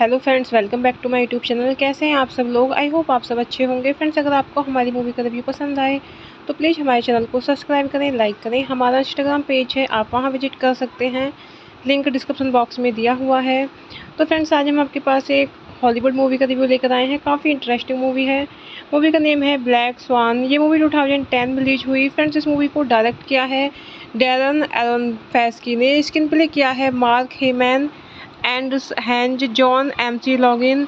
Hello friends, welcome back to my YouTube channel. कैसे हैं आप सब लोग? आई होप आप सब अच्छे होंगे। फ्रेंड्स, अगर आपको हमारी मूवी का रिव्यू पसंद आए तो प्लीज़ हमारे चैनल को सब्सक्राइब करें, लाइक करें। हमारा इंस्टाग्राम पेज है, आप वहां विजिट कर सकते हैं, लिंक डिस्क्रिप्शन बॉक्स में दिया हुआ है। तो फ्रेंड्स, आज हम आपके पास एक हॉलीवुड मूवी का रिव्यू लेकर आए हैं। काफ़ी इंटरेस्टिंग मूवी है। मूवी का नेम है ब्लैक स्वान। ये मूवी 2010 में रिलीज हुई। फ्रेंड्स, इस मूवी को डायरेक्ट किया है डैरन एरोनफस्की ने। स्क्रीन प्ले किया है Mark Heyman and Heinz John McLaughlin.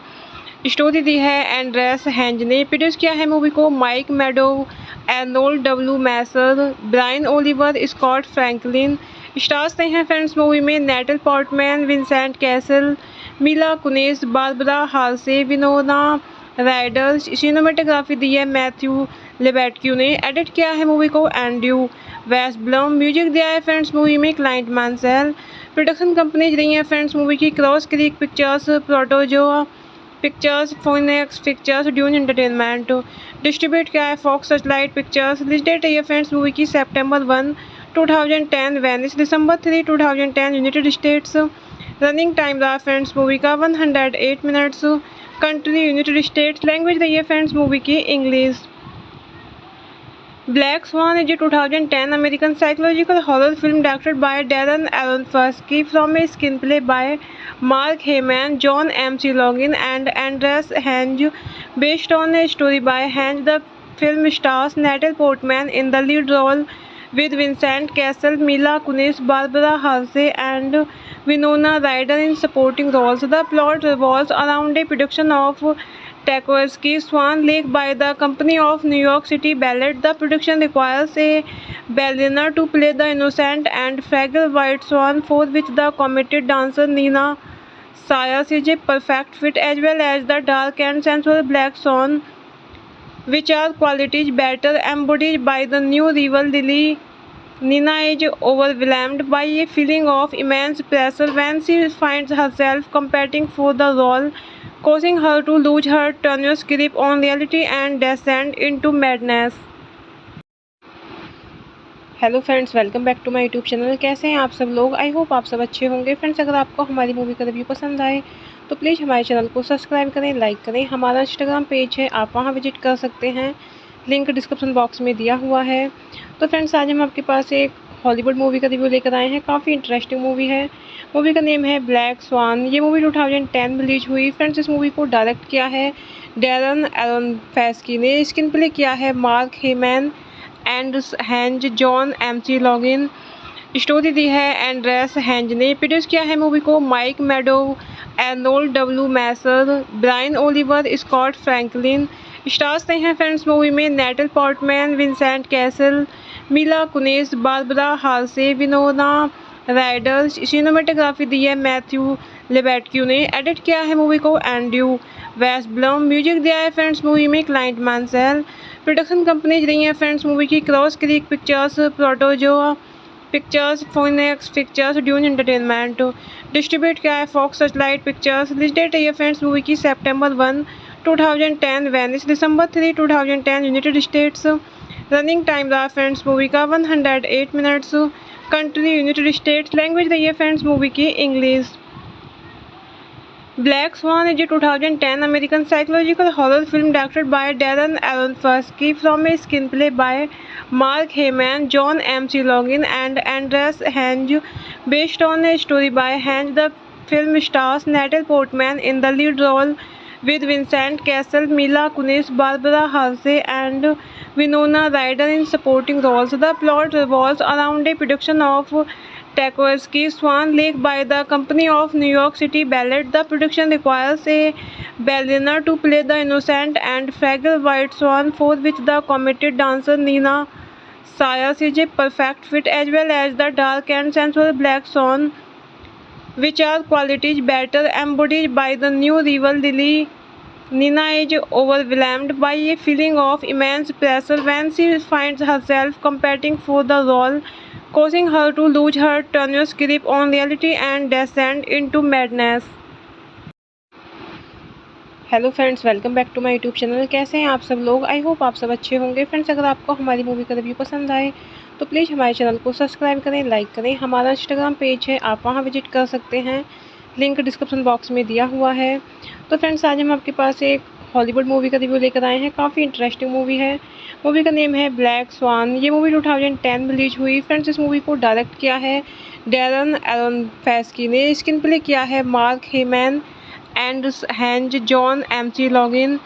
Story दी है एंड्रेस हैंज ने। प्रोड्यूस किया है मूवी को Mike Medavoy, Arnold W Messer, Brian Oliver, Scott Franklin. Stars रहे हैं फ्रेंड्स मूवी में Natalie Portman, Vincent Cassel, Mila Kunis, Barbara Hershey, Winona Ryder. Cinematography दी है मैथ्यू लेबेटक्यू ने। एडिट किया है मूवी को एंड्रू वेस्टब्लम। म्यूजिक दिया है फ्रेंड्स मूवी में क्लाइंट मानसेल। प्रोडक्शन कंपनीज रही हैं फ्रेंड्स मूवी की Cross Creek Pictures, Protozoa Pictures, Phoenix Pictures, Dune Entertainment. Distribute किया है Fox Searchlight Pictures. Release date रही है फ्रेंड्स मूवी की September 1, 2010 Venice, December 3, 2010 United States. Running time रहा फ्रेंड्स मूवी का 108 minutes. Country United States. Language रही है friends movie की English. Black Swan is a 2010 American psychological horror film directed by Darren Aronofsky from a screenplay by Mark Heyman, John M.C. Logan, and Andreas Henge, based on a story by Henge. The film stars Natalie Portman in the lead role with Vincent Cassel, Mila Kunis, Barbara Hershey, and Winona Ryder in supporting roles. The plot revolves around a production of Tchaikovsky's Swan Lake by the Company of New York City Ballet. The production requires a ballerina to play the innocent and fragile white swan, for which the committed dancer Nina Sayas is a perfect fit, as well as the dark and sensual black swan, which are qualities better embodied by the new rival Lily. Nina is overwhelmed by a feeling of immense pressure when she finds herself competing for the role, causing her to lose her tenuous grip on reality and descend into madness. Hello friends, welcome back to my YouTube channel. कैसे हैं आप सब लोग? I hope आप सब अच्छे होंगे। Friends, अगर आपको हमारी मूवी का रिव्यू पसंद आए तो प्लीज़ हमारे चैनल को सब्सक्राइब करें, लाइक करें। हमारा इंस्टाग्राम पेज है, आप वहां विजिट कर सकते हैं, लिंक डिस्क्रिप्शन बॉक्स में दिया हुआ है। तो फ्रेंड्स, आज हम आपके पास एक हॉलीवुड मूवी का रिव्यू लेकर आए हैं। काफ़ी इंटरेस्टिंग मूवी है। मूवी का नेम है ब्लैक स्वान। ये मूवी 2010 में रिलीज हुई। फ्रेंड्स, इस मूवी को डायरेक्ट किया है डैरन एरोनफस्की ने स्क्रीन प्ले किया है Mark Heyman and Heinz John McLaughlin. Story दी है एंड्रेस हैंज ने। प्रोड्यूस किया है मूवी को Mike Medavoy, Arnold W Messer, Brian Oliver, Scott Franklin. Stars ने हैं फ्रेंड्स मूवी में Natalie Portman, Vincent Cassel, Mila Kunis, Barbara Hershey, Winona Ryder. Cinematography दी है मैथ्यू लेबेटक्यू ने। एडिट किया है मूवी को एंड्रयू वेस्टब्लम। म्यूजिक दिया है फ्रेंड्स मूवी में क्लाइंट मांसेल। प्रोडक्शन कंपनीज रही हैं फ्रेंड्स मूवी की Cross Creek Pictures, Protozoa Pictures, Phoenix Pictures, Dune Entertainment. Distribute किया है Fox Searchlight Pictures. Release date है फ्रेंड्स मूवी की September 1, 2010 Venice, December 3, 2010 United States. Running time रहा friends movie का 108 minutes. Country United States. Language रही है friends movie की English. Black Swan is a 2010 American psychological horror film directed by Darren Aronofsky from a screenplay by Mark Heyman, John M.C. Logan, and Andreas Henge, based on a story by Henge. The film stars Natalie Portman in the lead role with Vincent Cassel, Mila Kunis, Barbara Hershey, and Winona Ryder in supporting roles. The plot revolves around a production of Tchaikovsky's Swan Lake by the Company of New York City Ballet. The production requires a ballerina to play the innocent and fragile white swan, for which the committed dancer Nina Sayers is a perfect fit, as well as the dark and sensual black swan, which are qualities better embodied by the new rival Lily. Nina is overwhelmed by a feeling of immense pressure when she finds herself competing for the role, causing her to lose her tenuous grip on reality and descend into madness. Hello friends, welcome back to my YouTube channel. कैसे हैं आप सब लोग? I hope आप सब अच्छे होंगे। Friends, अगर आपको हमारी मूवी का रिव्यू पसंद आए तो प्लीज़ हमारे चैनल को सब्सक्राइब करें, लाइक करें। हमारा इंस्टाग्राम पेज है, आप वहां विजिट कर सकते हैं, लिंक डिस्क्रिप्शन बॉक्स में दिया हुआ है। तो फ्रेंड्स, आज हम आपके पास एक हॉलीवुड मूवी का रिव्यू लेकर आए हैं। काफ़ी इंटरेस्टिंग मूवी है। मूवी का नेम है ब्लैक स्वान। ये मूवी 2010 में रिलीज हुई। फ्रेंड्स, इस मूवी को डायरेक्ट किया है डैरन एरोनफस्की ने। स्क्रीन प्ले किया है Mark Heyman and Heinz John McLaughlin.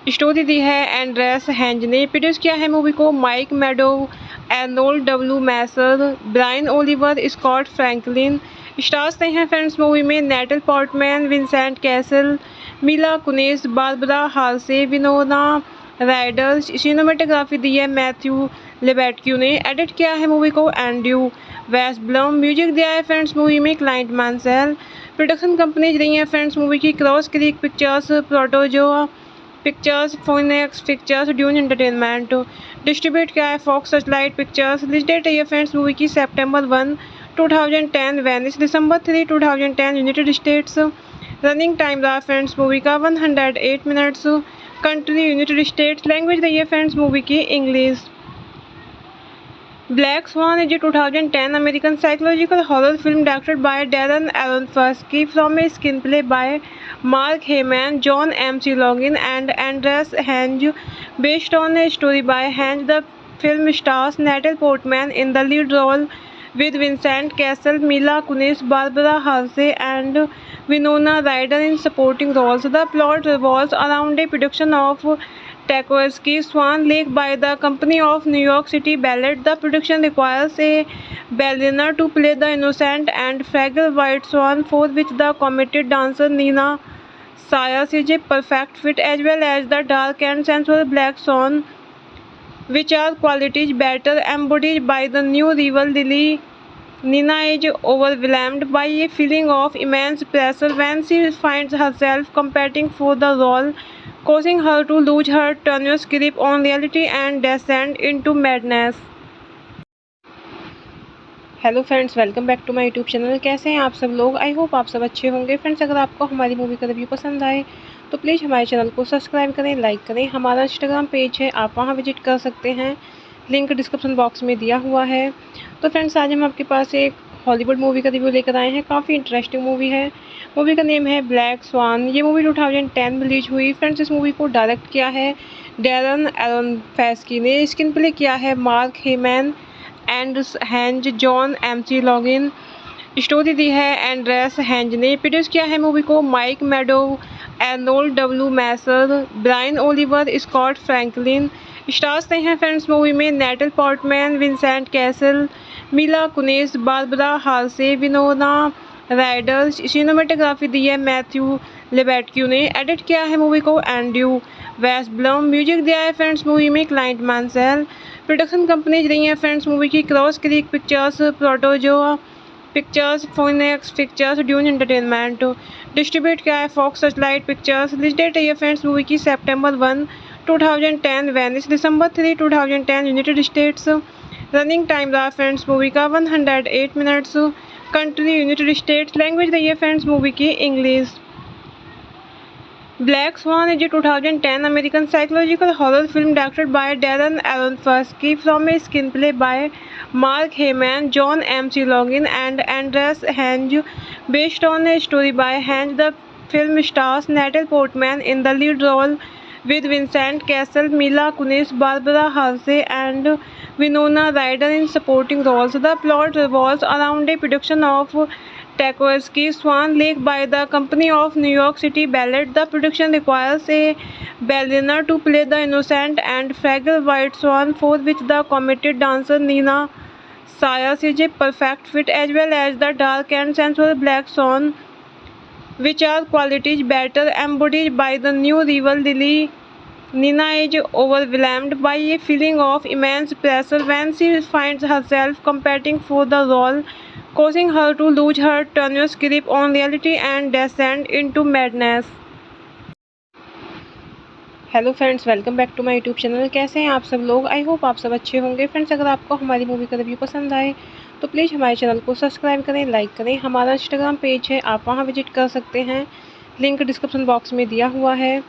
Story दी है एंड्रेस हैंज ने। प्रोड्यूस किया है मूवी को Mike Medavoy, Arnold W Messer, Brian Oliver, Scott Franklin. Stars ने हैं फ्रेंड्स मूवी में Natalie Portman, Vincent Cassel, Mila Kunis, Barbara Hershey, Winona Ryder. Cinematography दी है मैथ्यू लेबेटक्यू ने। एडिट किया है मूवी को एंड्रयू वेस्टब्लम। म्यूजिक दिया है फ्रेंड्स मूवी में क्लाइंट मांसेल। प्रोडक्शन कंपनीज रही हैं फ्रेंड्स मूवी की Cross Creek Pictures, Protozoa Pictures, Phoenix Pictures, Dune Entertainment. Distribute किया है Fox Searchlight Pictures. Release date है फ्रेंड्स मूवी की September 1, 2010 Venice, December 3, 2010 United States. Running time रहा friends movie का 108 minutes. Country United States. Language रही है friends movie की English. Black Swan is a 2010 American psychological horror film directed by Darren Aronofsky from a screenplay by Mark Heyman, John M.C. Logan, and Andreas Henge, based on a story by Henge. The film stars Natalie Portman in the lead role with Vincent Cassel, Mila Kunis, Barbara Hershey, and Winona Ryder in supporting roles. The plot revolves around a production of Tchaikovsky's Swan Lake by the Company of New York City Ballet. The production requires a ballerina to play the innocent and fragile white swan, for which the committed dancer Nina Sayers is a perfect fit, as well as the dark and sensual black swan, which are qualities better embodied by the new rival Lily. Nina is overwhelmed by a feeling of immense pressure when she finds herself competing for the role, causing her to lose her tenuous grip on reality and descend into madness. Hello friends, welcome back to my YouTube channel. कैसे हैं आप सब लोग? I hope आप सब अच्छे होंगे। Friends, अगर आपको हमारी मूवी का रिव्यू पसंद आए तो प्लीज़ हमारे चैनल को सब्सक्राइब करें, लाइक करें। हमारा इंस्टाग्राम पेज है, आप वहां विजिट कर सकते हैं, लिंक डिस्क्रिप्शन बॉक्स में दिया हुआ है। तो फ्रेंड्स, आज हम आपके पास एक हॉलीवुड मूवी का रिव्यू लेकर आए हैं। काफ़ी इंटरेस्टिंग मूवी है। मूवी का नेम है ब्लैक स्वान। ये मूवी 2010 में रिलीज हुई। फ्रेंड्स, इस मूवी को डायरेक्ट किया है डैरन एरोनफस्की ने। स्क्रीन प्ले किया है Mark Heyman and Heinz John McLaughlin. Story दी है एंड्रेस हैंज ने। प्रोड्यूस किया है मूवी को Mike Medavoy, Arnold W Messer, Brian Oliver, Scott Franklin. Stars हैं फ्रेंड्स मूवी में Natalie Portman, Vincent Cassel, Mila Kunis, Barbara Hershey, Winona Ryder. Cinematography दी है मैथ्यू लेबेटक्यू ने। एडिट किया है मूवी को एंड्रू वेस्टब्लम। म्यूजिक दिया है फ्रेंड्स मूवी में क्लाइंट मांसेल। प्रोडक्शन कंपनीज रही हैं फ्रेंड्स मूवी की Cross Creek Pictures, Protozoa Pictures, Phoenix Pictures, Dune Entertainment. Distribute किया है Fox Searchlight Pictures. Release date है फ्रेंड्स मूवी की September 1, 2010 Venice, December 3, 2010 United States. Running time रहा friends movie का 108 minutes. Country United States. Language रही है friends movie की English. Black Swan is a 2010 American psychological horror film directed by Darren Aronofsky from a screenplay by Mark Heyman, John M.C. Logan, and Andreas Henge, based on a story by Henge. The film stars Natalie Portman in the lead role with Vincent Cassel, Mila Kunis, Barbara Hershey, and Winona Ryder in supporting roles. The plot revolves around a production of Tchaikovsky's Swan Lake by the Company of New York City Ballet. The production requires a ballerina to play the innocent and fragile white swan, for which the committed dancer Nina Sayers is a perfect fit, as well as the dark and sensual black swan, which are qualities better embodied by the new rival Lily. Nina is overwhelmed by a feeling of immense pressure when she finds herself competing for the role, causing her to lose her tenuous grip on reality and descend into madness. Hello friends, welcome back to my YouTube channel. कैसे हैं आप सब लोग? I hope आप सब अच्छे होंगे। Friends, अगर आपको हमारी मूवी का रिव्यू पसंद आए तो प्लीज़ हमारे चैनल को सब्सक्राइब करें, लाइक करें। हमारा इंस्टाग्राम पेज है, आप वहां विजिट कर सकते हैं, लिंक डिस्क्रिप्शन बॉक्स में दिया हुआ है।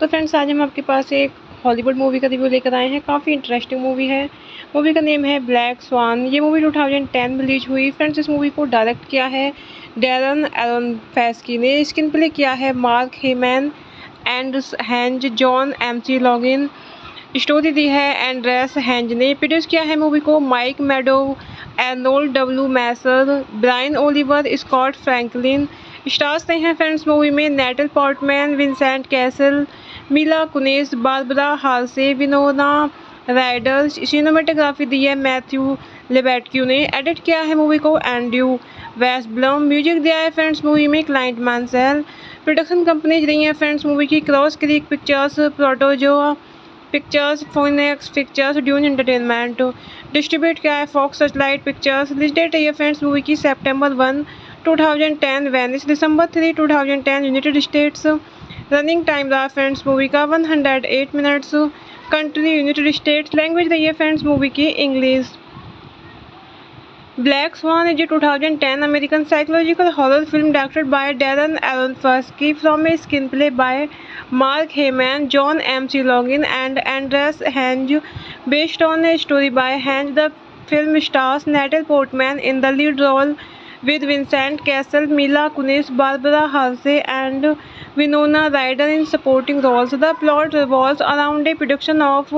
तो फ्रेंड्स, आज हम आपके पास एक हॉलीवुड मूवी का रिव्यू लेकर आए हैं। काफ़ी इंटरेस्टिंग मूवी है। मूवी का नेम है ब्लैक स्वान। ये मूवी 2010 में रिलीज हुई। फ्रेंड्स, इस मूवी को डायरेक्ट किया है डैरन एरोनोफ्स्की ने। स्क्रीन प्ले किया है Mark Heyman and Heinz, John McLaughlin. Story दी है एंड्रेस हेंज ने। प्रोड्यूस किया है मूवी को Mike Medavoy, Arnold W Messer, Brian Oliver, Scott Franklin. Stars हैं फ्रेंड्स मूवी में Natalie Portman, Vincent Cassel, Mila Kunis, Barbara Hershey, Winona Ryder. Cinematography दी है मैथ्यू लेबेटक्यू ने। एडिट किया है मूवी को एंड्रू वेस्टब्लम। म्यूजिक दिया है फ्रेंड्स मूवी में क्लाइंट मांसेल। प्रोडक्शन कंपनीज रही हैं फ्रेंड्स मूवी की Cross Creek Pictures, Protozoa Pictures, Phoenix Pictures, Dune Entertainment. Distribute किया है Fox Searchlight Pictures. Release date है फ्रेंड्स मूवी की September 1, 2010 Venice, December 3, 2010 United States. Running time रहा friends movie का 108 minutes. Country United States. Language रही है friends movie की English. Black Swan is a 2010 American psychological horror film directed by Darren Aronofsky from a screenplay by Mark Heyman, John M.C. Logan, and Andreas Henge, based on a story by Henge. The film stars Natalie Portman in the lead role with Vincent Cassel, Mila Kunis, Barbara Hershey, and Winona Ryder in supporting roles. The plot revolves around a production of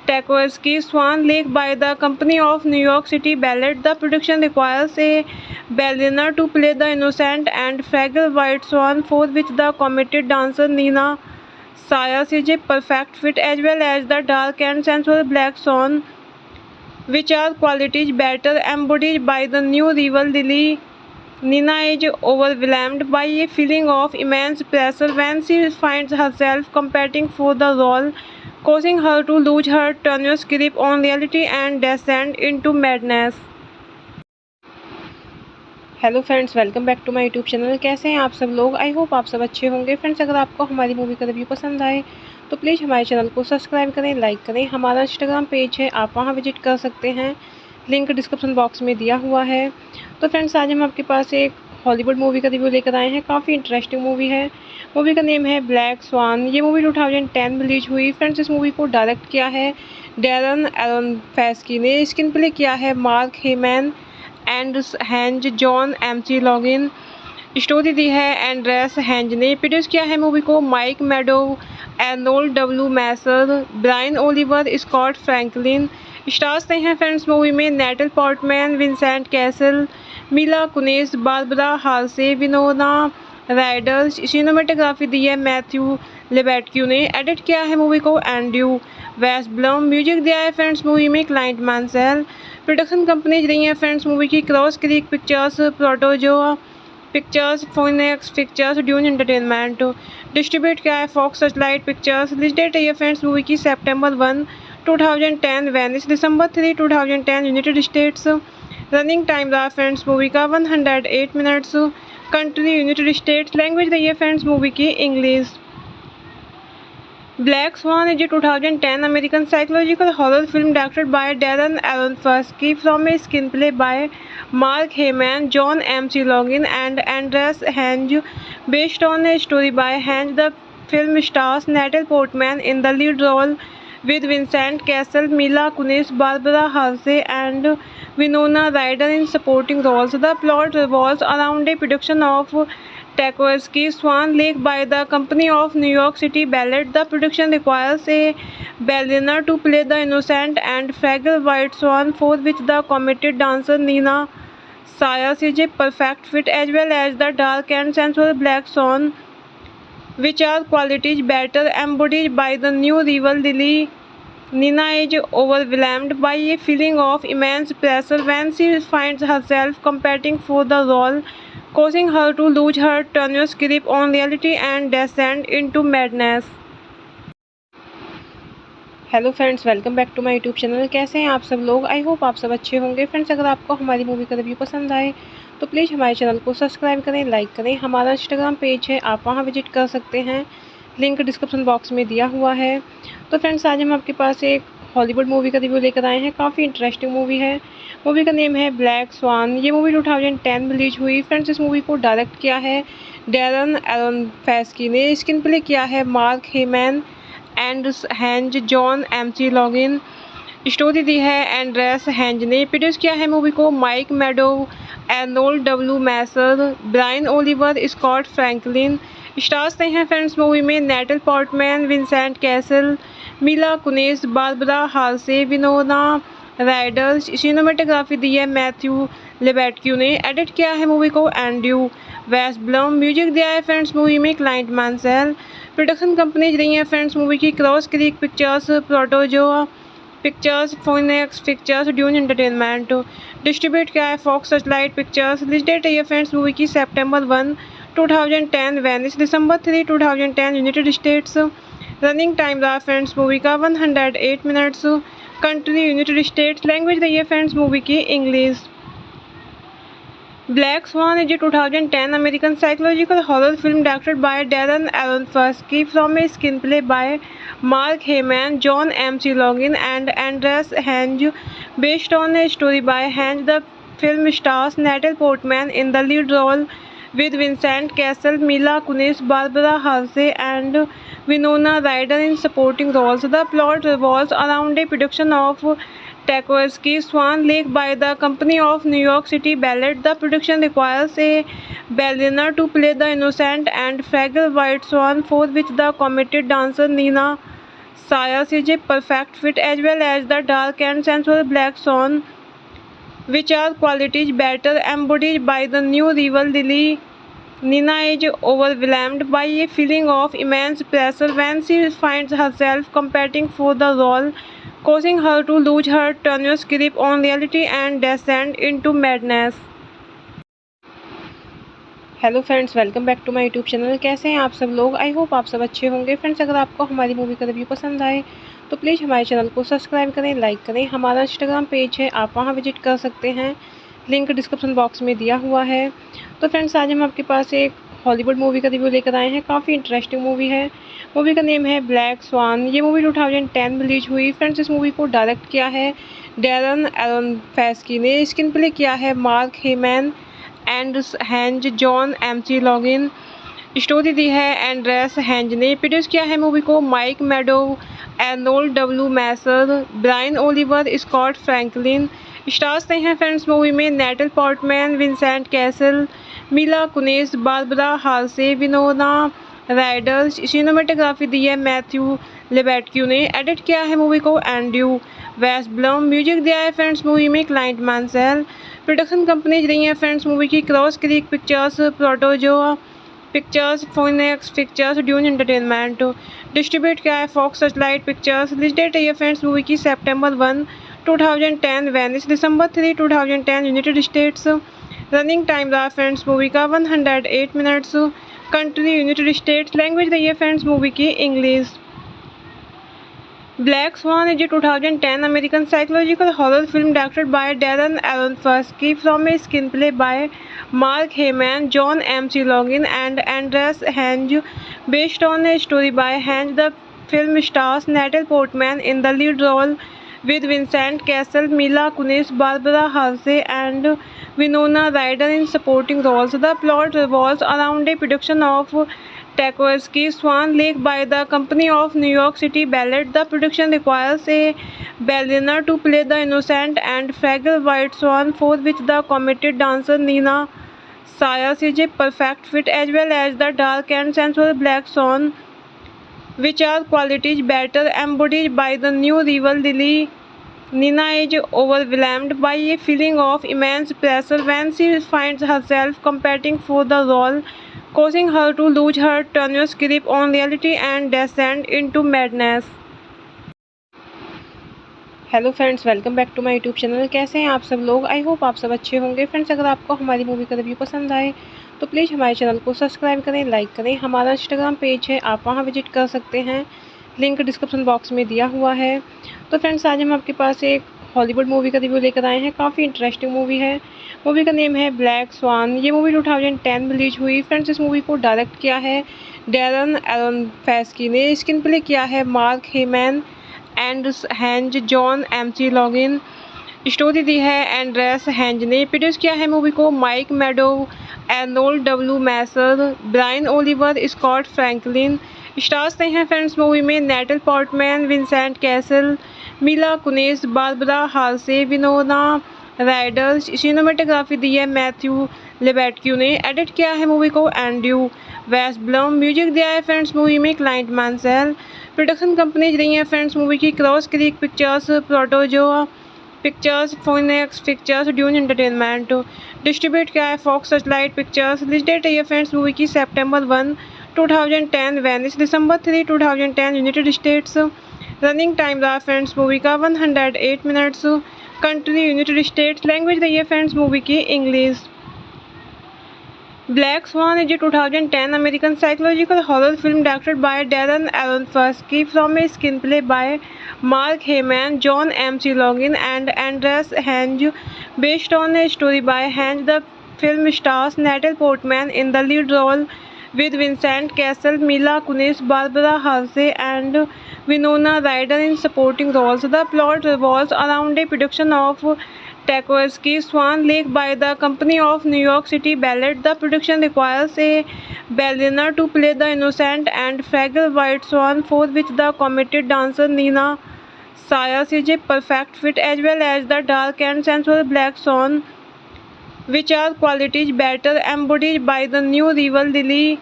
Tchaikovsky's Swan Lake by the Company of New York City Ballet. The production requires a ballerina to play the innocent and fragile white swan, for which the committed dancer Nina Sayers is a perfect fit, as well as the dark and sensual black swan, which are qualities better embodied by the new rival Lily. Nina is overwhelmed by a feeling of immense pressure when she finds herself competing for the role, causing her to lose her tenuous grip on reality and descend into madness. Hello friends, welcome back to my YouTube channel. कैसे हैं आप सब लोग? I hope आप सब अच्छे होंगे। Friends, अगर आपको हमारी मूवी का रिव्यू पसंद आए तो प्लीज़ हमारे चैनल को सब्सक्राइब करें, लाइक करें। हमारा इंस्टाग्राम पेज है, आप वहां विजिट कर सकते हैं, लिंक डिस्क्रिप्शन बॉक्स में दिया हुआ है। तो फ्रेंड्स, आज हम आपके पास एक हॉलीवुड मूवी का रिव्यू लेकर आए हैं। काफ़ी इंटरेस्टिंग मूवी है। मूवी का नेम है ब्लैक स्वान। ये मूवी 2010 में रिलीज हुई। फ्रेंड्स, इस मूवी को डायरेक्ट किया है डैरन एरोनोफ्स्की ने। स्क्रीन प्ले किया है Mark Heyman and Heinz, John McLaughlin. Story दी है एंड्रेस हेंज ने। प्रोड्यूस किया है मूवी को Mike Medavoy, Arnold W Messer, Brian Oliver, Scott Franklin. Stars हैं फ्रेंड्स मूवी में Natalie Portman, Vincent Cassel, Mila Kunis, Barbara Hershey, Winona Ryder. Cinematography दी है मैथ्यू लेबेटक्यू ने। एडिट किया है मूवी को एंड्रयू वेस्टब्लम। म्यूजिक दिया है फ्रेंड्स मूवी में क्लाइंट मांसेल। प्रोडक्शन कंपनीज रही हैं फ्रेंड्स मूवी की Cross Creek Pictures, Protozoa Pictures, Phoenix Pictures, Dune Entertainment. Distribute किया है Fox Searchlight Pictures. Release date है फ्रेंड्स मूवी की September 1, 2010 Venice, December 3, 2010 United States. Running time रहा friends movie का 108 minutes. Country United States. Language रही है friends movie की English. Black Swan is a 2010 American psychological horror film directed by Darren Aronofsky from a screenplay by Mark Heyman, John M.C. Logan, and Andreas Henge, based on a story by Henge. The film stars Natalie Portman in the lead role with Vincent Cassel, Mila Kunis, Barbara Hershey, and Winona Ryder in supporting roles. The plot revolves around a production of Tchaikovsky's Swan Lake by the Company of New York City Ballet. The production requires a ballerina to play the innocent and fragile white swan, for which the committed dancer Nina Sayers is a perfect fit, as well as the dark and sensual black swan, which are qualities better embodied by the new rival Lily. Nina is overwhelmed by a feeling of immense pressure when she finds herself competing for the role, causing her to lose her tenuous grip on reality and descend into madness. Hello friends, welcome back to my YouTube channel. कैसे हैं आप सब लोग? I hope आप सब अच्छे होंगे। Friends, अगर आपको हमारी मूवी का रिव्यू पसंद आए तो प्लीज़ हमारे चैनल को सब्सक्राइब करें, लाइक करें। हमारा इंस्टाग्राम पेज है, आप वहां विजिट कर सकते हैं, लिंक डिस्क्रिप्शन बॉक्स में दिया हुआ है। तो फ्रेंड्स, आज हम आपके पास एक हॉलीवुड मूवी का रिव्यू लेकर आए हैं। काफ़ी इंटरेस्टिंग मूवी है। मूवी का नेम है ब्लैक स्वान। ये मूवी 2010 में रिलीज हुई। फ्रेंड्स, इस मूवी को डायरेक्ट किया है डैरन एरोनोफ्स्की ने। स्क्रीन प्ले किया है Mark Heyman and Heinz, John McLaughlin. Story दी है एंड्रेस हेंज ने। प्रोड्यूस किया है मूवी को Mike Medavoy, Arnold W Messer, Brian Oliver, Scott Franklin. Stars रहे हैं फ्रेंड्स मूवी में Natalie Portman, Vincent Cassel, Mila Kunis, Barbara Hershey, Winona Ryder. Cinematography दी है मैथ्यू लेबेटक्यू ने। एडिट किया है मूवी को एंड्रयू वेस्टब्लम। म्यूजिक दिया है फ्रेंड्स मूवी में क्लाइंट मांसेल। प्रोडक्शन कंपनीज रही हैं फ्रेंड्स मूवी की Cross Creek Pictures, Protozoa Pictures, Phoenix Pictures, Dune Entertainment. Distribute किया है Fox Searchlight Pictures. Release date है फ्रेंड्स मूवी की September 1, 2010 Venice, December 3, 2010 United States. Running time रहा friends movie का 108 minutes. Country United States. Language रही है friends movie की English. Black Swan is a 2010 American psychological horror film directed by Darren Aronofsky from a screenplay by Mark Heyman, John M.C. Logan, and Andreas Henge, based on a story by Henge. The film stars Natalie Portman in the lead role with Vincent Cassel, Mila Kunis, Barbara Hershey, and Winona Ryder in supporting roles. The plot revolves around a production of Tchaikovsky's Swan Lake by the Company of New York City Ballet. The production requires a ballerina to play the innocent and fragile white swan, for which the committed dancer Nina Sayers is a perfect fit, as well as the dark and sensual black swan, which are qualities better embodied by the new rival Lily. Nina is overwhelmed by a feeling of immense pressure when she finds herself competing for the role, causing her to lose her tenuous grip on reality and descend into madness. Hello friends, welcome back to my YouTube channel. कैसे हैं आप सब लोग? I hope आप सब अच्छे होंगे। Friends, अगर आपको हमारी मूवी का रिव्यू पसंद आए तो प्लीज़ हमारे चैनल को सब्सक्राइब करें, लाइक करें। हमारा इंस्टाग्राम पेज है, आप वहां विजिट कर सकते हैं, लिंक डिस्क्रिप्शन बॉक्स में दिया हुआ है। तो फ्रेंड्स, आज हम आपके पास एक हॉलीवुड मूवी का रिव्यू लेकर आए हैं। काफ़ी इंटरेस्टिंग मूवी है। मूवी का नेम है ब्लैक स्वान। ये मूवी 2010 में रिलीज हुई। फ्रेंड्स, इस मूवी को डायरेक्ट किया है डैरन एरोनोफ्स्की ने। स्क्रीन प्ले किया है Mark Heyman and Heinz, John McLaughlin. Story दी है एंड्रेस हेंज ने। प्रोड्यूस किया है मूवी को Mike Medavoy, Arnold W Messer, Brian Oliver, Scott Franklin. Stars रहे हैं फ्रेंड्स मूवी में Natalie Portman, Vincent Cassel, Mila Kunis, Barbara Hershey, Winona Ryder. Cinematography दी है मैथ्यू लेबेटक्यू ने। एडिट किया है मूवी को एंड्रयू वेस्टब्लम। म्यूजिक दिया है फ्रेंड्स मूवी में क्लाइंट मांसेल। प्रोडक्शन कंपनीज रही हैं फ्रेंड्स मूवी की Cross Creek Pictures, Protozoa Pictures, Phoenix Pictures, Dune Entertainment. Distribute किया है Fox Searchlight Pictures. Release date है ये फ्रेंड्स मूवी की सितंबर 1, 2010, वेनिस दिसंबर 3, 2010, यूनाइटेड स्टेट्स। रनिंग टाइम रहा फ्रेंड्स मूवी का 108 minutes. Country United States. Language रही है फ्रेंड्स मूवी की English. Black Swan is a 2010 American psychological horror film directed by Darren Aronofsky from a screenplay by Mark Heyman, John M.C. Logan, and Andreas Henge, based on a story by Henge. The film stars Natalie Portman in the lead role with Vincent Cassel, Mila Kunis, Barbara Hershey, and Winona Ryder in supporting roles. The plot revolves around a production of Tchaikovsky's Swan Lake by the Company of New York City Ballet. The production requires a ballerina to play the innocent and fragile white swan, for which the committed dancer Nina Sayers is a perfect fit, as well as the dark and sensual black swan, which are qualities better embodied by the new rival Lily. Nina is overwhelmed by a feeling of immense pressure when she finds herself competing for the role, causing her to lose her tenuous grip on reality and descend into madness. Hello friends, welcome back to my YouTube channel. कैसे हैं आप सब लोग? I hope आप सब अच्छे होंगे। Friends, अगर आपको हमारी मूवी का रिव्यू पसंद आए तो प्लीज़ हमारे चैनल को सब्सक्राइब करें, लाइक करें। हमारा इंस्टाग्राम पेज है, आप वहां विजिट कर सकते हैं, लिंक डिस्क्रिप्शन बॉक्स में दिया हुआ है। तो फ्रेंड्स, आज हम आपके पास एक हॉलीवुड मूवी का रिव्यू लेकर आए हैं। काफ़ी इंटरेस्टिंग मूवी है। मूवी का नेम है ब्लैक स्वान। ये मूवी 2010 में रिलीज हुई। फ्रेंड्स, इस मूवी को डायरेक्ट किया है डैरन एरोनोफ्स्की ने। स्क्रीन प्ले किया है Mark Heyman and Heinz, John McLaughlin. Story दी है एंड्रेस हैंज ने। प्रोड्यूस किया है मूवी को Mike Medavoy, Arnold W Messer, Brian Oliver, Scott Franklin. Stars रहे हैं फ्रेंड्स मूवी में Natalie Portman, Vincent Cassel, Mila Kunis, Barbara Hershey, Winona Ryder. Cinematography दी है मैथ्यू लेबेटक्यू ने। एडिट किया है मूवी को एंड्रयू वेस्टब्लम। म्यूजिक दिया है फ्रेंड्स मूवी में क्लाइंट मांसेल। प्रोडक्शन कंपनीज रही हैं फ्रेंड्स मूवी की Cross Creek Pictures, Protozoa Pictures, Phoenix Pictures, Dune Entertainment. Distribute किया है Fox Searchlight Pictures. Release date है ये फ्रेंड्स मूवी की सितंबर 1, 2010, वेनिस दिसंबर 3, 2010, यूनाइटेड स्टेट्स। रनिंग टाइम रहा फ्रेंड्स मूवी का 108 minutes. Country United States. Language रही है फ्रेंड्स मूवी की English. Black Swan is a 2010 American psychological horror film directed by Darren Aronofsky from a screenplay by Mark Heyman, John M.C. Logan, and Andreas Henge, based on a story by Henge. The film stars Natalie Portman in the lead role with Vincent Cassel, Mila Kunis, Barbara Hershey, and Winona Ryder in supporting roles. The plot revolves around a production of Tchaikovsky's Swan Lake by the Company of New York City Ballet. The production requires a ballerina to play the innocent and fragile white swan, for which the committed dancer Nina Sayers is a perfect fit, as well as the dark and sensual black swan, which are qualities better embodied by the new rival Lily.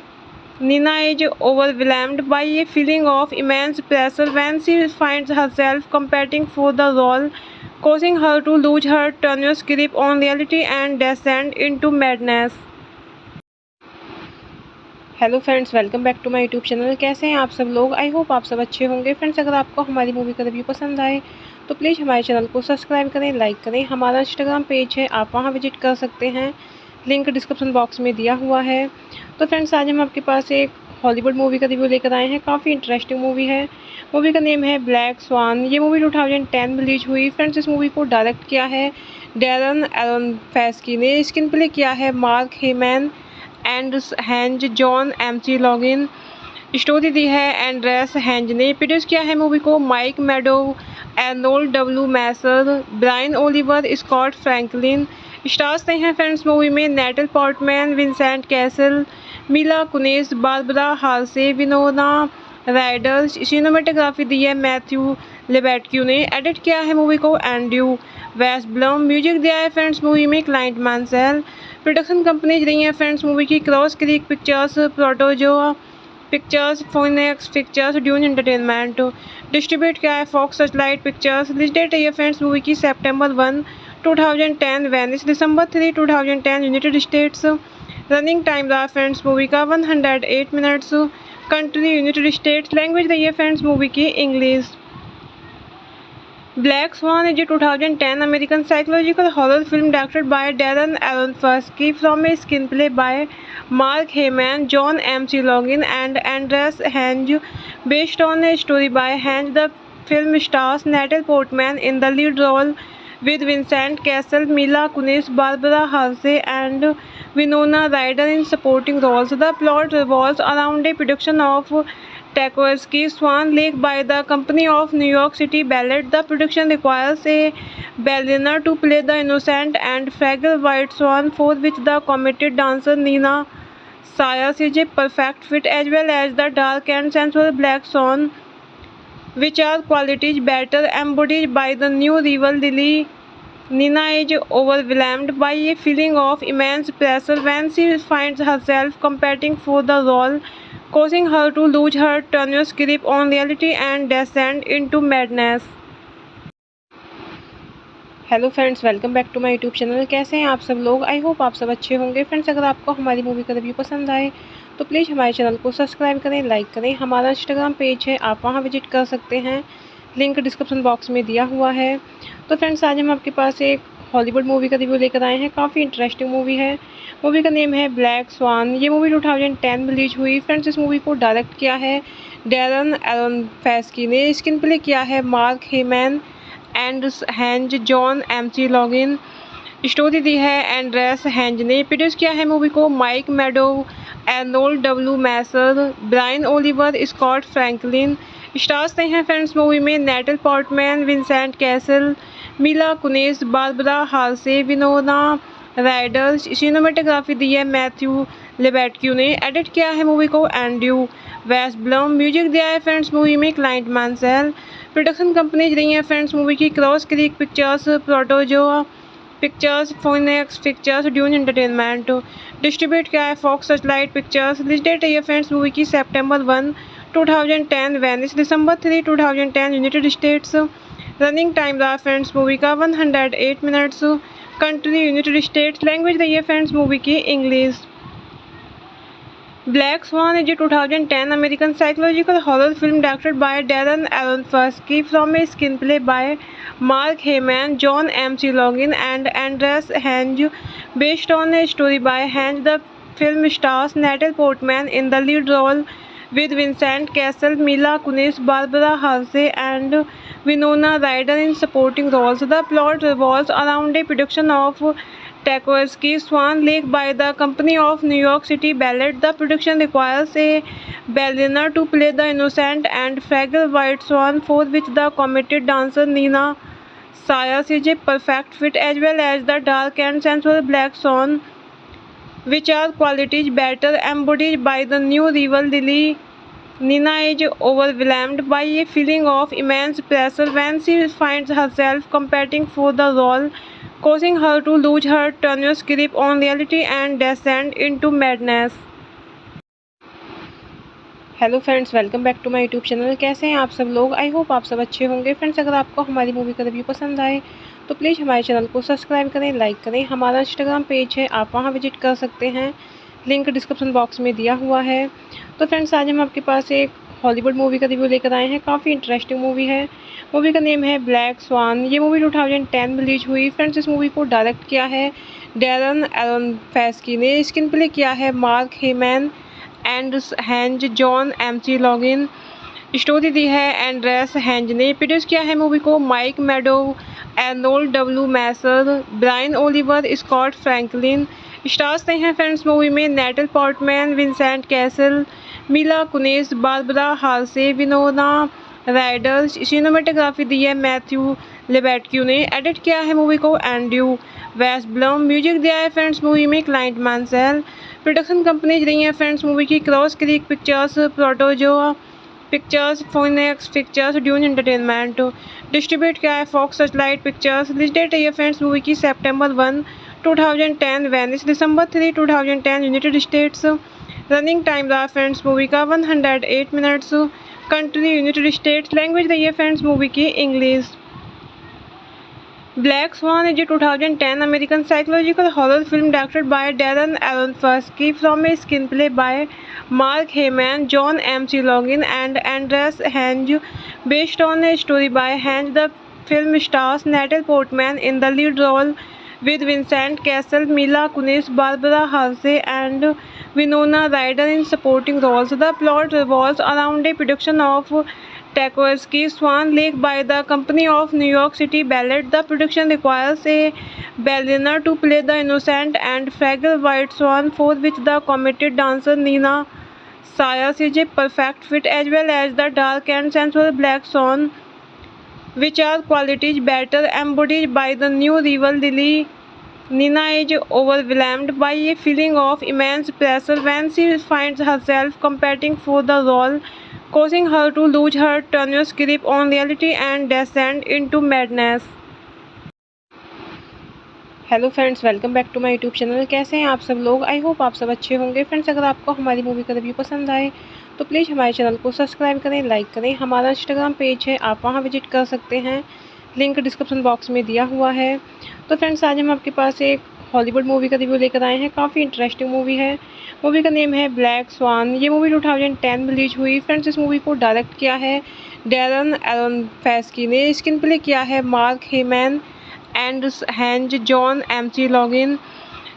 Nina is overwhelmed by a feeling of immense pressure when she finds herself competing for the role, causing her to lose her tenuous grip on reality and descend into madness. Hello friends, welcome back to my YouTube channel. कैसे हैं आप सब लोग? I hope आप सब अच्छे होंगे। Friends, अगर आपको हमारी मूवी का रिव्यू पसंद आए तो प्लीज़ हमारे चैनल को सब्सक्राइब करें, लाइक करें। हमारा इंस्टाग्राम पेज है, आप वहां विजिट कर सकते हैं, लिंक डिस्क्रिप्शन बॉक्स में दिया हुआ है। तो फ्रेंड्स, आज हम आपके पास एक हॉलीवुड मूवी का रिव्यू लेकर आए हैं। काफ़ी इंटरेस्टिंग मूवी है। मूवी का नेम है ब्लैक स्वान। ये मूवी 2010 में रिलीज हुई। फ्रेंड्स, इस मूवी को डायरेक्ट किया है डैरन एरोनोफ्स्की ने। स्क्रीन प्ले किया है Mark Heyman and Heinz, John McLaughlin. Story दी है एंड्रेस हैंज ने। प्रोड्यूस किया है मूवी को Mike Medavoy, Arnold W Messer, Brian Oliver, Scott Franklin. Stars रहे हैं फ्रेंड्स मूवी में Natalie Portman, Vincent Cassel, Mila Kunis, Barbara Hershey, Winona Ryder. Cinematography दी है मैथ्यू लेबेटक्यू ने। एडिट किया है मूवी को एंड्रयू वेस्टब्लम। म्यूजिक दिया है फ्रेंड्स मूवी में क्लाइंट मांसेल। प्रोडक्शन कंपनीज रही हैं फ्रेंड्स मूवी की Cross Creek Pictures, Protozoa Pictures, Phoenix Pictures, Dune Entertainment. Distribute किया है Fox Searchlight Pictures. Release date है ये फ्रेंड्स मूवी की सितंबर 1, 2010, वेनिस दिसंबर 3, 2010, यूनाइटेड स्टेट्स। रनिंग टाइम रहा फ्रेंड्स मूवी का 108 minutes. Country United States. Language रही है फ्रेंड्स मूवी की English. Black Swan is a 2010 American psychological horror film directed by Darren Aronofsky from a screenplay by Mark Heyman, John M.C. Logan, and Andreas Henge, based on a story by Henge. The film stars Natalie Portman in the lead role with Vincent Cassel, Mila Kunis, Barbara Hershey, and Winona Ryder in supporting roles. The plot revolves around a production of Tchaikovsky's Swan Lake by the Company of New York City Ballet. The production requires a ballerina to play the innocent and fragile white swan, for which the committed dancer Nina Sayas is a perfect fit, as well as the dark and sensual black swan, which are qualities better embodied by the new rival Lily. Nina is overwhelmed by a feeling of immense pressure when she finds herself competing for the role, causing her to lose her tenuous grip on reality and descend into madness. Hello friends, welcome back to my YouTube channel. कैसे हैं आप सब लोग? I hope आप सब अच्छे होंगे। Friends, अगर आपको हमारी मूवी का रिव्यू पसंद आए तो प्लीज़ हमारे चैनल को सब्सक्राइब करें, लाइक करें। हमारा इंस्टाग्राम पेज है, आप वहां विजिट कर सकते हैं, लिंक डिस्क्रिप्शन बॉक्स में दिया हुआ है। तो फ्रेंड्स, आज हम आपके पास एक हॉलीवुड मूवी का रिव्यू लेकर आए हैं। काफ़ी इंटरेस्टिंग मूवी है। मूवी का नेम है ब्लैक स्वान। ये मूवी 2010 में रिलीज हुई। फ्रेंड्स, इस मूवी को डायरेक्ट किया है डैरन एरोनोफ्स्की ने। स्क्रीन प्ले किया है Mark Heyman and Heinz, John McLaughlin. Story दी है एंड्रेस हैंज ने। प्रोड्यूस किया है मूवी को Mike Medavoy, Arnold W Messer, Brian Oliver, Scott Franklin. Stars रहे हैं फ्रेंड्स मूवी में Natalie Portman, Vincent Cassel, Mila Kunis, Barbara Hershey, Winona Ryder. Cinematography दी है मैथ्यू लेबेटक्यू ने। एडिट किया है मूवी को एंड्रयू वेस्टब्लम। म्यूजिक दिया है फ्रेंड्स मूवी में क्लाइंट मांसेल। प्रोडक्शन कंपनीज रही हैं फ्रेंड्स मूवी की Cross Creek Pictures, Protozoa Pictures, Phoenix Pictures, Dune Entertainment. Distribute किया है Fox Searchlight Pictures. Release date रही है फ्रेंड्स मूवी की सेप्टेम्बर 1, 2010 वेनिस, दिसंबर 3, 2010 यूनाइटेड स्टेट्स। रनिंग टाइम रहा फ्रेंड्स मूवी का 108 minutes. Country United States. Language रही है फ्रेंड्स मूवी की English. Black Swan is a 2010 American psychological horror film directed by Darren Aronofsky from a screenplay by Mark Heyman, John M.C. Logan, and Andreas Henge, based on a story by Henge. The film stars Natalie Portman in the lead role with Vincent Cassel, Mila Kunis, Barbara Hershey, and Winona Ryder in supporting roles. The plot revolves around a production of Tchaikovsky's Swan Lake by the Company of New York City Ballet. The production requires a ballerina to play the innocent and fragile white swan, for which the committed dancer Nina Sayas is a perfect fit, as well as the dark and sensual black swan, which are qualities better embodied by the new rival Lily. Nina is overwhelmed by a feeling of immense pressure when she finds herself competing for the role, causing her to lose her tenuous grip on reality and descend into madness. Hello friends, welcome back to my YouTube channel. कैसे हैं आप सब लोग? I hope आप सब अच्छे होंगे। Friends, अगर आपको हमारी मूवी का रिव्यू पसंद आए तो प्लीज़ हमारे चैनल को सब्सक्राइब करें, लाइक करें। हमारा इंस्टाग्राम पेज है, आप वहां विजिट कर सकते हैं, लिंक डिस्क्रिप्शन बॉक्स में दिया हुआ है। तो फ्रेंड्स, आज हम आपके पास एक हॉलीवुड मूवी का रिव्यू लेकर आए हैं। काफ़ी इंटरेस्टिंग मूवी है। मूवी का नेम है ब्लैक स्वान। ये मूवी 2010 में रिलीज हुई। फ्रेंड्स, इस मूवी को डायरेक्ट किया है डैरन एरोनोफ्स्की ने। स्क्रीन प्ले किया है Mark Heyman and Heinz, John McLaughlin. Story दी है एंड्रेस हैंज ने। प्रोड्यूस किया है मूवी को Mike Medavoy, Arnold W Messer, Brian Oliver, Scott Franklin. Stars रहे हैं फ्रेंड्स मूवी में Natalie Portman, Vincent Cassel, Mila Kunis, Barbara Hershey, Winona Ryder. Cinematography दी है मैथ्यू लेबेटक्यू ने। एडिट किया है मूवी को एंड्रयू वेस्टब्लम। म्यूजिक दिया है फ्रेंड्स मूवी में क्लाइंट मांसेल। प्रोडक्शन कंपनीज रही हैं फ्रेंड्स मूवी की Cross Creek Pictures, Protozoa Pictures, Phoenix Pictures, Dune Entertainment. Distribute किया है Fox Searchlight Pictures. Release date रही है फ्रेंड्स मूवी की सेप्टेम्बर 1, 2010 वेनिस, दिसंबर 3, 2010 यूनाइटेड स्टेट्स। रनिंग टाइम रहा फ्रेंड्स मूवी का 108 minutes. Country United States. Language रही है फ्रेंड्स मूवी की English. Black Swan is a 2010 American psychological horror film directed by Darren Aronofsky from a screenplay by Mark Heyman, John M.C. Logan, and Andreas Henge, based on a story by Henge. The film stars Natalie Portman in the lead role with Vincent Cassel, Mila Kunis, Barbara Hershey, and Winona Ryder in supporting roles. The plot revolves around a production of Tchaikovsky's Swan Lake by the Company of New York City Ballet. The production requires a ballerina to play the innocent and fragile white swan, for which the committed dancer Nina Sayers is a perfect fit, as well as the dark and sensual black swan, which are qualities better embodied by the new rival Lily. Nina is overwhelmed by a feeling of immense pressure when she finds herself competing for the role, causing her to lose her tenuous grip on reality and descend into madness. Hello friends, welcome back to my YouTube channel. कैसे हैं आप सब लोग? I hope आप सब अच्छे होंगे। Friends, अगर आपको हमारी मूवी का रिव्यू पसंद आए तो प्लीज़ हमारे चैनल को सब्सक्राइब करें, लाइक करें। हमारा इंस्टाग्राम पेज है, आप वहां विजिट कर सकते हैं, लिंक डिस्क्रिप्शन बॉक्स में दिया हुआ है। तो फ्रेंड्स, आज हम आपके पास एक हॉलीवुड मूवी का रिव्यू लेकर आए हैं। काफ़ी इंटरेस्टिंग मूवी है। मूवी का नेम है ब्लैक स्वान। ये मूवी 2010 में रिलीज हुई। फ्रेंड्स, इस मूवी को डायरेक्ट किया है डैरन एरोनोफ्स्की ने। स्क्रीन प्ले किया है Mark Heyman and Heinz, John McLaughlin.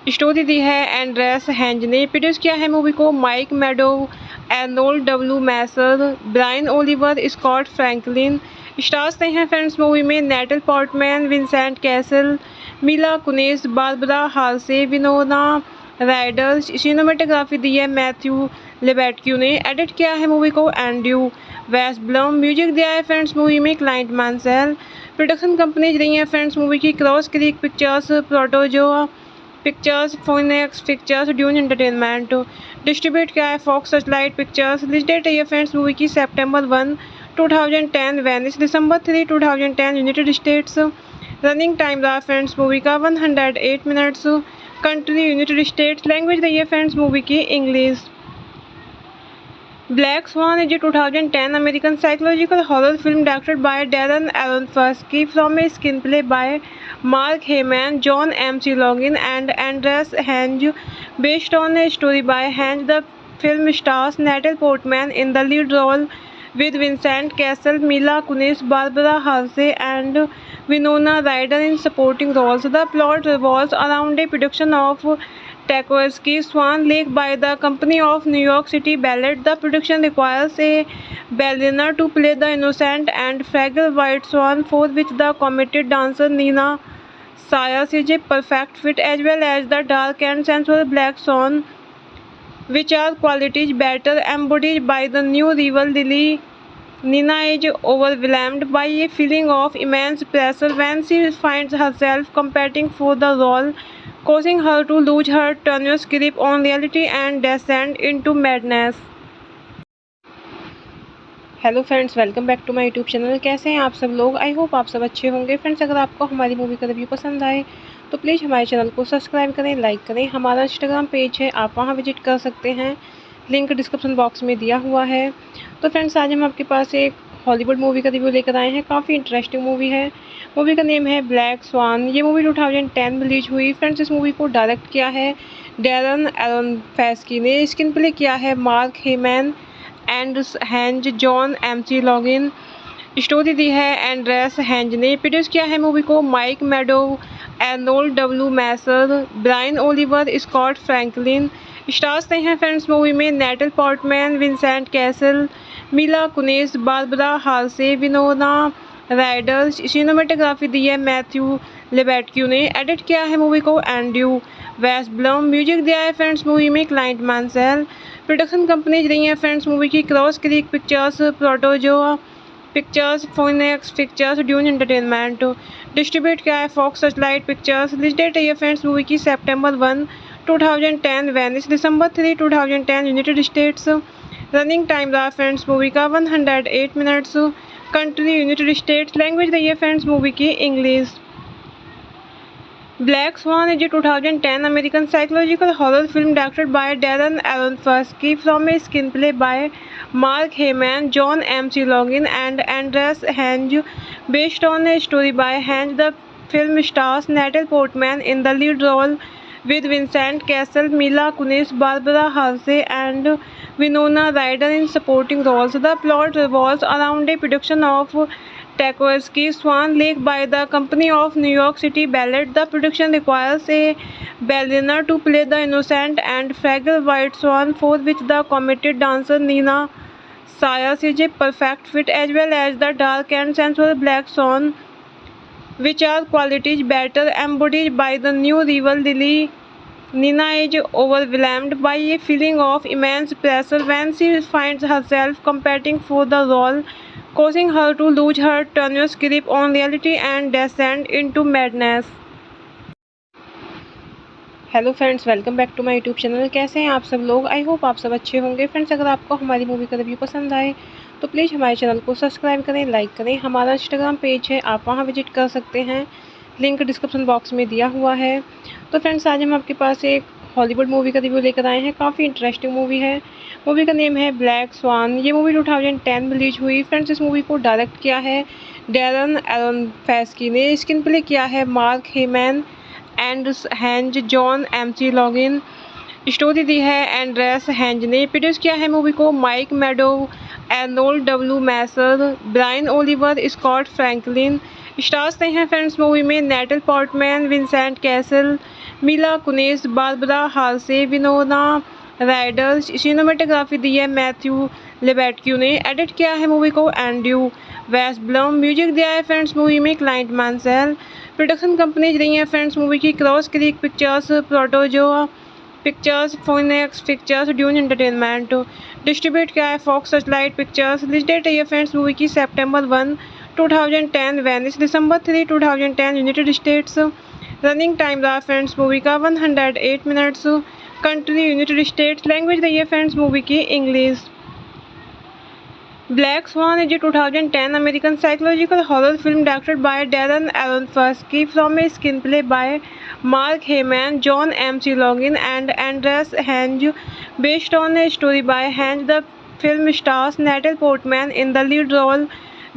Story दी है एंड्रेस हैंज ने। प्रोड्यूस किया है मूवी को Mike Medavoy, Arnold W Messer, Brian Oliver, Scott Franklin. Stars ने हैं फ्रेंड्स मूवी में Natalie Portman, Vincent Cassel, Mila Kunis, Barbara Hershey, Winona Ryder. Cinematography दी है मैथ्यू लेबेटक्यू ने। एडिट किया है मूवी को एंड्रयू वेस्टब्लम। म्यूजिक दिया है फ्रेंड्स मूवी में क्लाइंट मांसेल। प्रोडक्शन कंपनीज रही हैं फ्रेंड्स मूवी की Cross Creek Pictures, Protozoa Pictures, Phoenix Pictures, Dune Entertainment. Distribute किया है Fox Searchlight Pictures. Release date है फ्रेंड्स मूवी की September 1, 2010 Venice, December 3, 2010 United States. Running time रहा friends movie का 108 minutes. Country United States. Language रही है friends movie की English. Black Swan is a 2010 American psychological horror film directed by Darren Aronofsky from a screenplay by Mark Heyman, John M.C. Logan, and Andreas Henge, based on a story by Henge. The film stars Natalie Portman in the lead role with Vincent Cassel, Mila Kunis, Barbara Hershey, and Winona Ryder in supporting roles. The plot revolves around a production of Tchaikovsky's Swan Lake by the Company of New York City Ballet. The production requires a ballerina to play the innocent and fragile white swan, for which the committed dancer Nina Sayers is a perfect fit, as well as the dark and sensual black swan, which are qualities better embodied by the new rival Lily. Nina is overwhelmed by a feeling of immense pressure when she finds herself competing for the role, causing her to lose her tenuous grip on reality and descend into madness. Hello friends, welcome back to my YouTube channel. कैसे हैं आप सब लोग? I hope आप सब अच्छे होंगे। Friends, अगर आपको हमारी मूवी का रिव्यू पसंद आए तो प्लीज़ हमारे चैनल को सब्सक्राइब करें, लाइक करें। हमारा इंस्टाग्राम पेज है, आप वहां विजिट कर सकते हैं, लिंक डिस्क्रिप्शन बॉक्स में दिया हुआ है। तो फ्रेंड्स, आज हम आपके पास एक हॉलीवुड मूवी का रिव्यू लेकर आए हैं। काफ़ी इंटरेस्टिंग मूवी है। मूवी का नेम है ब्लैक स्वान। ये मूवी 2010 में रिलीज हुई। फ्रेंड्स, इस मूवी को डायरेक्ट किया है डैरन एरोनोफ्स्की ने। स्क्रीन प्ले किया है Mark Heyman and Heinz, John McLaughlin. Story दी है एंड्रेस हैंज ने। प्रोड्यूस किया है मूवी को Mike Medavoy, Arnold W Messer, Brian Oliver, Scott Franklin. Stars ने हैं फ्रेंड्स मूवी में Natalie Portman, Vincent Cassel, Mila Kunis, Barbara Hershey, Winona Ryder. Cinematography दी है मैथ्यू लेबेटक्यू ने। एडिट किया है मूवी को एंड्रयू वेस्टब्लम। म्यूजिक दिया है फ्रेंड्स मूवी में क्लाइंट मांसेल। प्रोडक्शन कंपनीज रही हैं फ्रेंड्स मूवी की Cross Creek Pictures, Protozoa Pictures, Phoenix Pictures, Dune Entertainment. Distribute किया है Fox Searchlight Pictures. Release date है फ्रेंड्स मूवी की September 1, 2010 Venice, December 3, 2010 United States. Running time रहा friends movie का 108 minutes. Country United States. Language रही है friends movie की English. Black Swan is a 2010 American psychological horror film directed by Darren Aronofsky from a screenplay by Mark Heyman, John M.C. Logan, and Andreas Henge, based on a story by Henge. The film stars Natalie Portman in the lead role with Vincent Cassel, Mila Kunis, Barbara Hershey, and Winona Ryder in supporting roles. The plot revolves around a production of Tchaikovsky's Swan Lake by the Company of New York City Ballet. The production requires a ballerina to play the innocent and fragile white swan, for which the committed dancer Nina Sayers is a perfect fit, as well as the dark and sensual black swan, which are qualities better embodied by the new rival Lily. Nina is overwhelmed by a feeling of immense pressure when she finds herself competing for the role, causing her to lose her tenuous grip on reality and descend into madness. Hello friends, welcome back to my YouTube channel. कैसे हैं आप सब लोग? I hope आप सब अच्छे होंगे। Friends, अगर आपको हमारी मूवी का रिव्यू पसंद आए तो प्लीज़ हमारे चैनल को सब्सक्राइब करें, लाइक करें। हमारा इंस्टाग्राम पेज है, आप वहां विजिट कर सकते हैं, लिंक डिस्क्रिप्शन बॉक्स में दिया हुआ है। तो फ्रेंड्स, आज हम आपके पास एक हॉलीवुड मूवी का रिव्यू लेकर आए हैं। काफ़ी इंटरेस्टिंग मूवी है। मूवी का नेम है ब्लैक स्वान। ये मूवी 2010 में रिलीज हुई। फ्रेंड्स, इस मूवी को डायरेक्ट किया है डैरन एरोनफस्की ने। स्क्रीन प्ले किया है Mark Heyman and Heinz John McLaughlin. Story दी है एंड्रेस हैंज ने। प्रोड्यूस किया है मूवी को Mike Medavoy, Arnold W Messer, Brian Oliver, Scott Franklin. Stars ने हैं फ्रेंड्स मूवी में Natalie Portman, Vincent Cassel, Mila Kunis, Barbara Hershey, Winona Ryder. Cinematography दी है मैथ्यू लेबेटक्यू ने। एडिट किया है मूवी को एंड्रू वेस्टब्लम। म्यूजिक दिया है फ्रेंड्स मूवी में क्लाइंट मांसेल। प्रोडक्शन कंपनीज रही हैं फ्रेंड्स मूवी की Cross Creek Pictures, Protozoa Pictures, Phoenix Pictures, Dune Entertainment. Distribute किया है Fox Searchlight Pictures. Release date है फ्रेंड्स मूवी की सितंबर 1, 2010 वेनिस, दिसंबर 3, 2010 यूनाइटेड स्टेट्स। रनिंग टाइम रहा फ्रेंड्स मूवी का 108 minutes. Country United States. Language रही है फ्रेंड्स मूवी की English. Black Swan is a 2010 American psychological horror film directed by Darren Aronofsky from a screenplay by Mark Heyman, John M.C. Logan, and Andreas Henge, based on a story by Henge. The film stars Natalie Portman in the lead role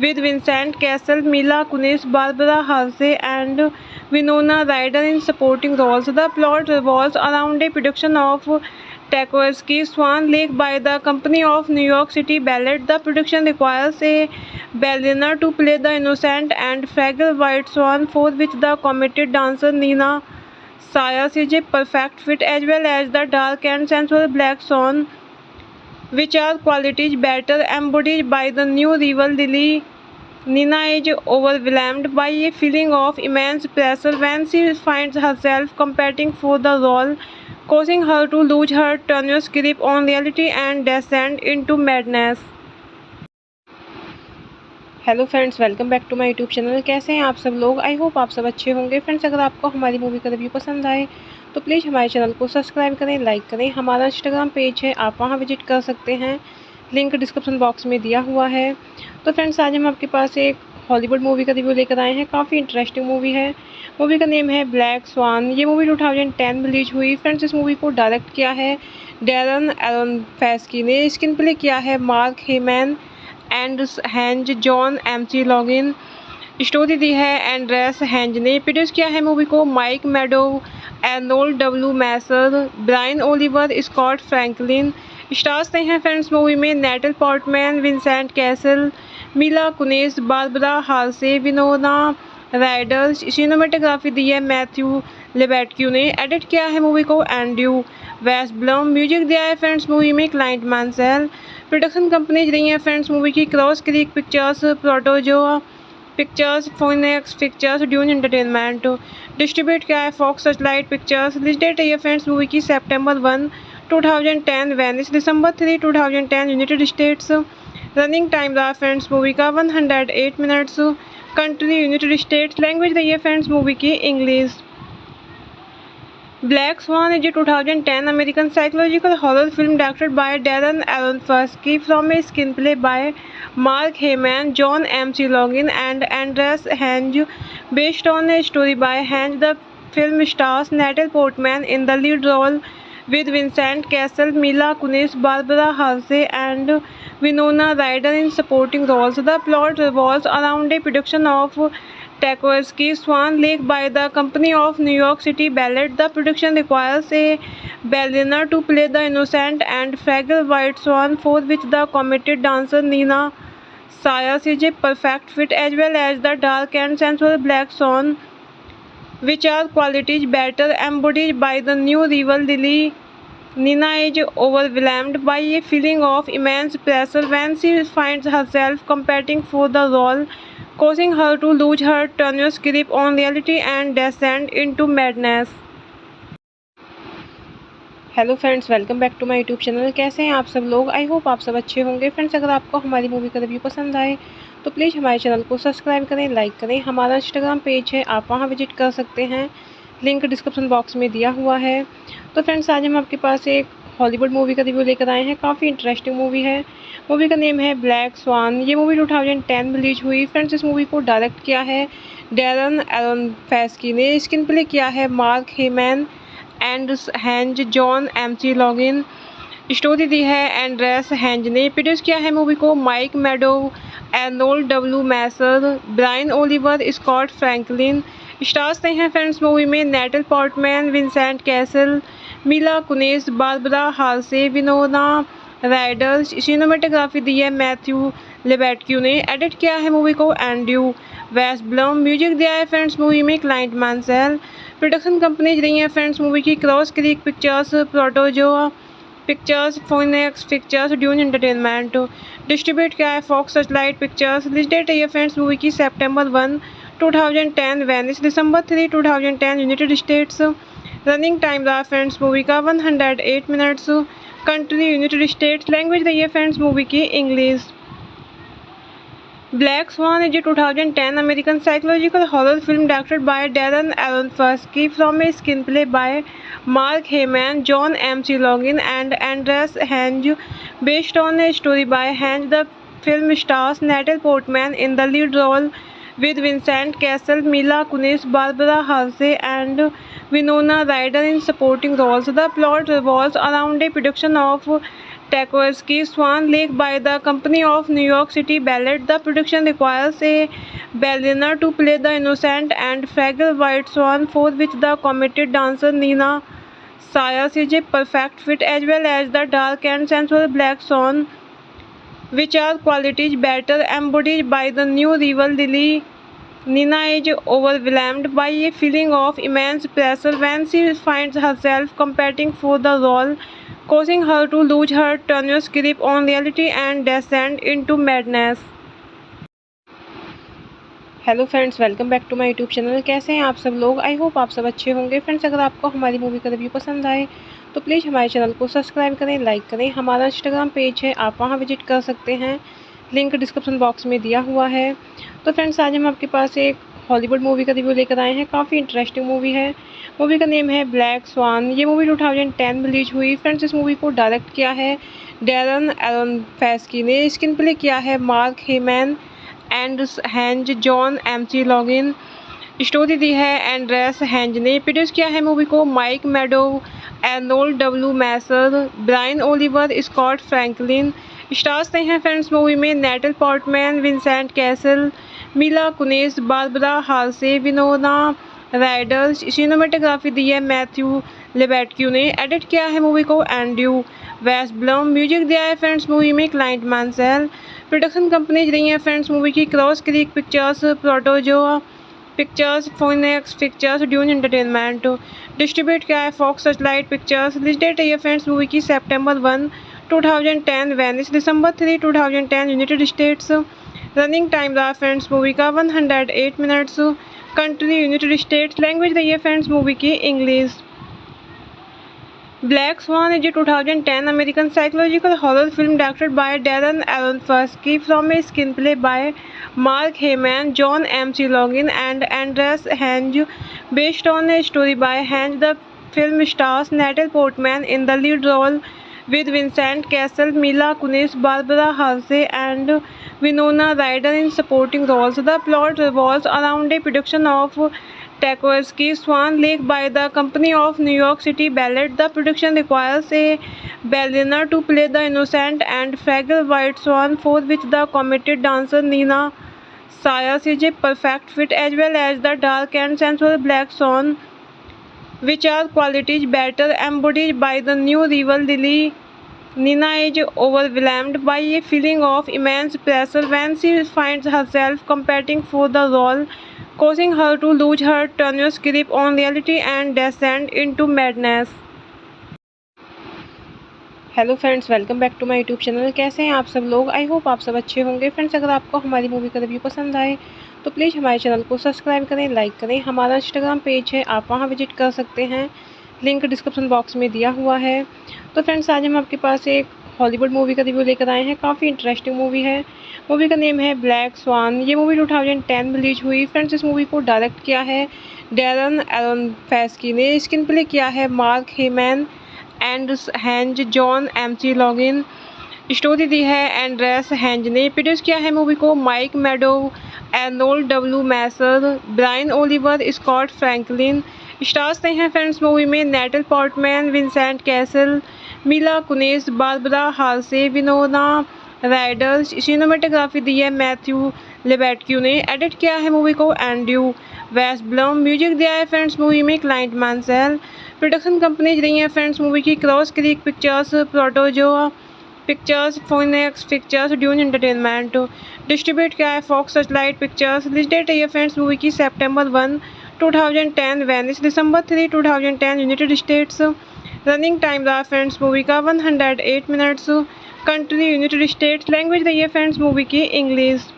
with Vincent Cassel, Mila Kunis, Barbara Hershey, and Winona Ryder in supporting roles. The plot revolves around a production of Tchaikovsky's Swan Lake by the Company of New York City Ballet. The production requires a ballerina to play the innocent and fragile white swan, for which the committed dancer Nina Sayers is a perfect fit, as well as the dark and sensual black swan, which are qualities better embodied by the new rival Lily. Nina is overwhelmed by a feeling of immense pressure when she finds herself competing for the role, causing her to lose her tenuous grip on reality and descend into madness. Hello friends, welcome back to my YouTube channel. कैसे हैं आप सब लोग? I hope आप सब अच्छे होंगे। Friends, अगर आपको हमारी मूवी का रिव्यू पसंद आए तो प्लीज़ हमारे चैनल को सब्सक्राइब करें, लाइक करें। हमारा इंस्टाग्राम पेज है, आप वहां विजिट कर सकते हैं, लिंक डिस्क्रिप्शन बॉक्स में दिया हुआ है। तो फ्रेंड्स, आज हम आपके पास एक हॉलीवुड मूवी का रिव्यू लेकर आए हैं। काफ़ी इंटरेस्टिंग मूवी है। मूवी का नेम है ब्लैक स्वान। ये मूवी 2010 में रिलीज हुई। फ्रेंड्स, इस मूवी को डायरेक्ट किया है डैरन एरोनफस्की ने। स्क्रीन प्ले किया है Mark Heyman and Heinz John McLaughlin. Story दी है एंड्रेस हैंज ने। प्रोड्यूस किया है मूवी को Mike Medavoy, Arnold W Messer, Brian Oliver, Scott Franklin. Stars ने हैं फ्रेंड्स मूवी में Natalie Portman, Vincent Cassel, Mila Kunis, Barbara Hershey, Winona Ryder. Cinematography दी है मैथ्यू लेबेटक्यू ने। एडिट किया है मूवी को एंड्रू वेस्टब्लम। म्यूजिक दिया है फ्रेंड्स मूवी में क्लाइंट मांसेल। प्रोडक्शन कंपनीज रही हैं फ्रेंड्स मूवी की Cross Creek Pictures, Protozoa Pictures, Phoenix Pictures, Dune Entertainment. Distribute किया है Fox Searchlight Pictures. Release date है फ्रेंड्स मूवी की सितंबर 1, 2010 वेनिस, दिसंबर 3, 2010 यूनाइटेड स्टेट्स। रनिंग टाइम रहा फ्रेंड्स मूवी का 108 minutes. Country United States. Language रही है फ्रेंड्स मूवी की English. Black Swan is a 2010 American psychological horror film directed by Darren Aronofsky from a screenplay by Mark Heyman, John M.C. Logan, and Andreas Henge, based on a story by Henge. The film stars Natalie Portman in the lead role with Vincent Cassel, Mila Kunis, Barbara Hershey, and Winona Ryder in supporting roles. The plot revolves around a production of Tchaikovsky's Swan Lake by the Company of New York City Ballet. The production requires a ballerina to play the innocent and fragile white swan, for which the committed dancer Nina Sayas is a perfect fit, as well as the dark and sensual black swan, which are qualities better embodied by the new rival Lily. Nina is overwhelmed by a feeling of immense pressure when she finds herself competing for the role, causing her to lose her tenuous grip on reality and descend into madness. Hello friends, welcome back to my YouTube channel. कैसे हैं आप सब लोग? I hope आप सब अच्छे होंगे। Friends, अगर आपको हमारी मूवी का रिव्यू पसंद आए तो प्लीज़ हमारे चैनल को सब्सक्राइब करें, लाइक करें। हमारा इंस्टाग्राम पेज है, आप वहां विजिट कर सकते हैं, लिंक डिस्क्रिप्शन बॉक्स में दिया हुआ है। तो फ्रेंड्स, आज हम आपके पास एक हॉलीवुड मूवी का रिव्यू लेकर आए हैं। काफ़ी इंटरेस्टिंग मूवी है। मूवी का नेम है ब्लैक स्वान। ये मूवी 2010 में रिलीज हुई। फ्रेंड्स, इस मूवी को डायरेक्ट किया है डैरन एरोनफस्की ने। स्क्रीन प्ले किया है Mark Heyman and Heinz John McLaughlin. Story दी है एंड्रेस हैंज ने। प्रोड्यूस किया है मूवी को Mike Medavoy, Arnold W Messer, Brian Oliver, Scott Franklin. Stars ने हैं फ्रेंड्स मूवी में Natalie Portman, Vincent Cassel, Mila Kunis, Barbara Hershey, Winona Ryder. Cinematography दी है मैथ्यू लेबेटक्यू ने। एडिट किया है मूवी को एंड्रू वेस्टब्लम। म्यूजिक दिया है फ्रेंड्स मूवी में क्लाइंट मांसेल। प्रोडक्शन कंपनीज रही हैं फ्रेंड्स मूवी की Cross Creek Pictures, Protozoa Pictures, Phoenix Pictures, Dune Entertainment. Distribute किया है Fox Searchlight Pictures. Release date है फ्रेंड्स मूवी की September 1, 2010 Venice, December 3, 2010 United States. Running time रहा friends movie का 108 minutes. Country United States. Language रही है friends movie की English. Black Swan is a 2010 American psychological horror film directed by Darren Aronofsky from a screenplay by Mark Heyman, John M.C. Logan, and Andreas Henge, based on a story by Henge. The film stars Natalie Portman in the lead role with Vincent Cassel, Mila Kunis, Barbara Hershey, and Winona Ryder in supporting roles. The plot revolves around a production of Tchaikovsky's Swan Lake by the Company of New York City Ballet. The production requires a ballerina to play the innocent and fragile white swan, for which the committed dancer Nina Sayas is a perfect fit, as well as the dark and sensual black swan, which are qualities better embodied by the new rival Lily. Nina is overwhelmed by a feeling of immense pressure when she finds herself competing for the role, causing her to lose her tenuous grip on reality and descend into madness. Hello friends, welcome back to my YouTube channel. कैसे हैं आप सब लोग? I hope आप सब अच्छे होंगे। Friends, अगर आपको हमारी मूवी का रिव्यू पसंद आए तो प्लीज़ हमारे चैनल को सब्सक्राइब करें, लाइक करें। हमारा इंस्टाग्राम पेज है, आप वहां विजिट कर सकते हैं, लिंक डिस्क्रिप्शन बॉक्स में दिया हुआ है। तो फ्रेंड्स, आज हम आपके पास एक हॉलीवुड मूवी का रिव्यू लेकर आए हैं। काफ़ी इंटरेस्टिंग मूवी है। मूवी का नेम है ब्लैक स्वान। ये मूवी 2010 में रिलीज हुई। फ्रेंड्स, इस मूवी को डायरेक्ट किया है डैरन एरोनफस्की ने। स्क्रीन प्ले किया है Mark Heyman and Heinz John McLaughlin. Story दी है एंड्रेस हैंज ने। प्रोड्यूस किया है मूवी को Mike Medavoy, Arnold W Messer, Brian Oliver, Scott Franklin. Stars ने हैं फ्रेंड्स मूवी में Natalie Portman, Vincent Cassel, Mila Kunis, Barbara Hershey, Winona Ryder. Cinematography दी है मैथ्यू लेबेटक्यू ने। एडिट किया है मूवी को एंड्रू वेस्टब्लम। म्यूजिक दिया है फ्रेंड्स मूवी में क्लाइंट मांसेल। प्रोडक्शन कंपनीज रही हैं फ्रेंड्स मूवी की Cross Creek Pictures, Protozoa Pictures, Phoenix Pictures, Dune Entertainment. Distribute किया है Fox Searchlight Pictures. Release date है फ्रेंड्स मूवी की September 1, 2010 Venice, December 3, 2010 United States. Running time रहा friends movie का 108 minutes. Country United States. Language रही है friends movie की English. Black Swan is a 2010 American psychological horror film directed by Darren Aronofsky from a screenplay by Mark Heyman, John M.C. Logan, and Andreas Henge, based on a story by Henge. The film stars Natalie Portman in the lead role with Vincent Cassel, Mila Kunis, Barbara Hershey, and Winona Ryder in supporting roles. The plot revolves around a production of Tchaikovsky's Swan Lake by the Company of New York City Ballet. The production requires a ballerina to play the innocent and fragile white swan, for which the committed dancer Nina Sayas is a perfect fit as well as the dark and sensual black swan, which are qualities better embodied by the new rival Lily. Nina is overwhelmed by a feeling of immense pressure when she finds herself competing for the role, causing her to lose her tenuous grip on reality and descend into madness. Hello friends, welcome back to my YouTube channel. कैसे हैं आप सब लोग? I hope आप सब अच्छे होंगे। Friends, अगर आपको हमारी मूवी का रिव्यू पसंद आए तो प्लीज़ हमारे चैनल को सब्सक्राइब करें, लाइक करें। हमारा इंस्टाग्राम पेज है, आप वहां विजिट कर सकते हैं, लिंक डिस्क्रिप्शन बॉक्स में दिया हुआ है। तो फ्रेंड्स, आज हम आपके पास एक हॉलीवुड मूवी का रिव्यू लेकर आए हैं। काफ़ी इंटरेस्टिंग मूवी है। मूवी का नेम है ब्लैक स्वान। ये मूवी 2010 में रिलीज हुई। फ्रेंड्स, इस मूवी को डायरेक्ट किया है डैरन एरोनफस्की ने। स्क्रीन प्ले किया है Mark Heyman and Heinz John McLaughlin. Story दी है एंड्रेस हैंज ने। प्रोड्यूस किया है मूवी को Mike Medavoy, Arnold W Messer, Brian Oliver, Scott Franklin. Stars ने हैं फ्रेंड्स मूवी में Natalie Portman, Vincent Cassel, Mila Kunis, Barbara Hershey, Winona Ryder. Cinematography दी है मैथ्यू लेबेटक्यू ने। एडिट किया है मूवी को एंड्रयू वेस्टब्लम। म्यूजिक दिया है फ्रेंड्स मूवी में क्लाइंट मांसेल। प्रोडक्शन कंपनीज रही हैं फ्रेंड्स मूवी की Cross Creek Pictures, Protozoa Pictures, Phoenix Pictures, Dune Entertainment. Distribute किया है Fox Searchlight Pictures. Release date है फ्रेंड्स मूवी की September 1, 2010 Venice, December 3, 2010 United States. Running time रहा friends movie का 108 minutes. Country United States. Language रही है friends movie की English.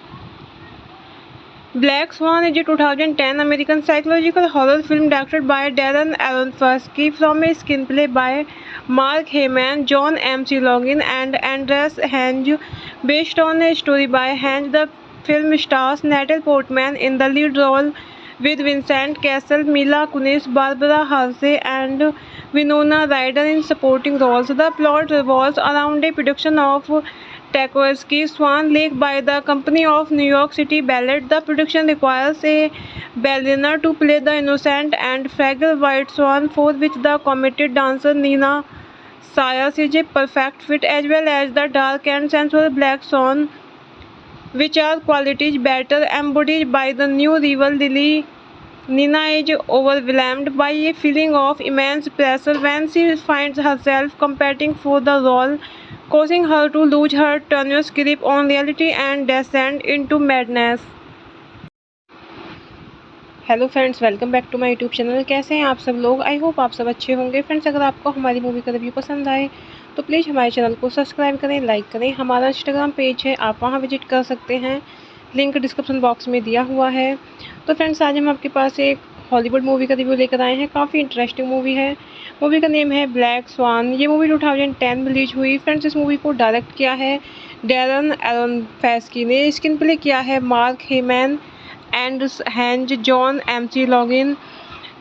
Black Swan is a 2010 American psychological horror film directed by Darren Aronofsky from a screenplay by Mark Heyman, John M.C. Logan, and Andreas Henge, based on a story by Henge. The film stars Natalie Portman in the lead role with Vincent Cassel, Mila Kunis, Barbara Hershey, and Winona Ryder in supporting roles. The plot revolves around a production of Tchaikovsky Swan Lake by the Company of New York City Ballet. The production requires a ballerina to play the innocent and fragile white swan, for which the committed dancer Nina Sayas is a perfect fit, as well as the dark and sensual black swan, which are qualities better embodied by the new rival Lily. Nina is overwhelmed by a feeling of immense pressure when she finds herself competing for the role, causing her to lose her tenuous grip on reality and descend into madness. Hello friends, welcome back to my YouTube channel. कैसे हैं आप सब लोग? I hope आप सब अच्छे होंगे। Friends, अगर आपको हमारी मूवी का रिव्यू पसंद आए तो प्लीज़ हमारे चैनल को सब्सक्राइब करें, लाइक करें। हमारा इंस्टाग्राम पेज है, आप वहां विजिट कर सकते हैं, लिंक डिस्क्रिप्शन बॉक्स में दिया हुआ है। तो फ्रेंड्स, आज हम आपके पास एक हॉलीवुड मूवी का रिव्यू लेकर आए हैं। काफ़ी इंटरेस्टिंग मूवी है। मूवी का नेम है ब्लैक स्वान। ये मूवी 2010 में रिलीज हुई। फ्रेंड्स, इस मूवी को डायरेक्ट किया है डैरन एरोनफस्की ने। स्क्रीन प्ले किया है Mark Heyman and Heinz John McLaughlin.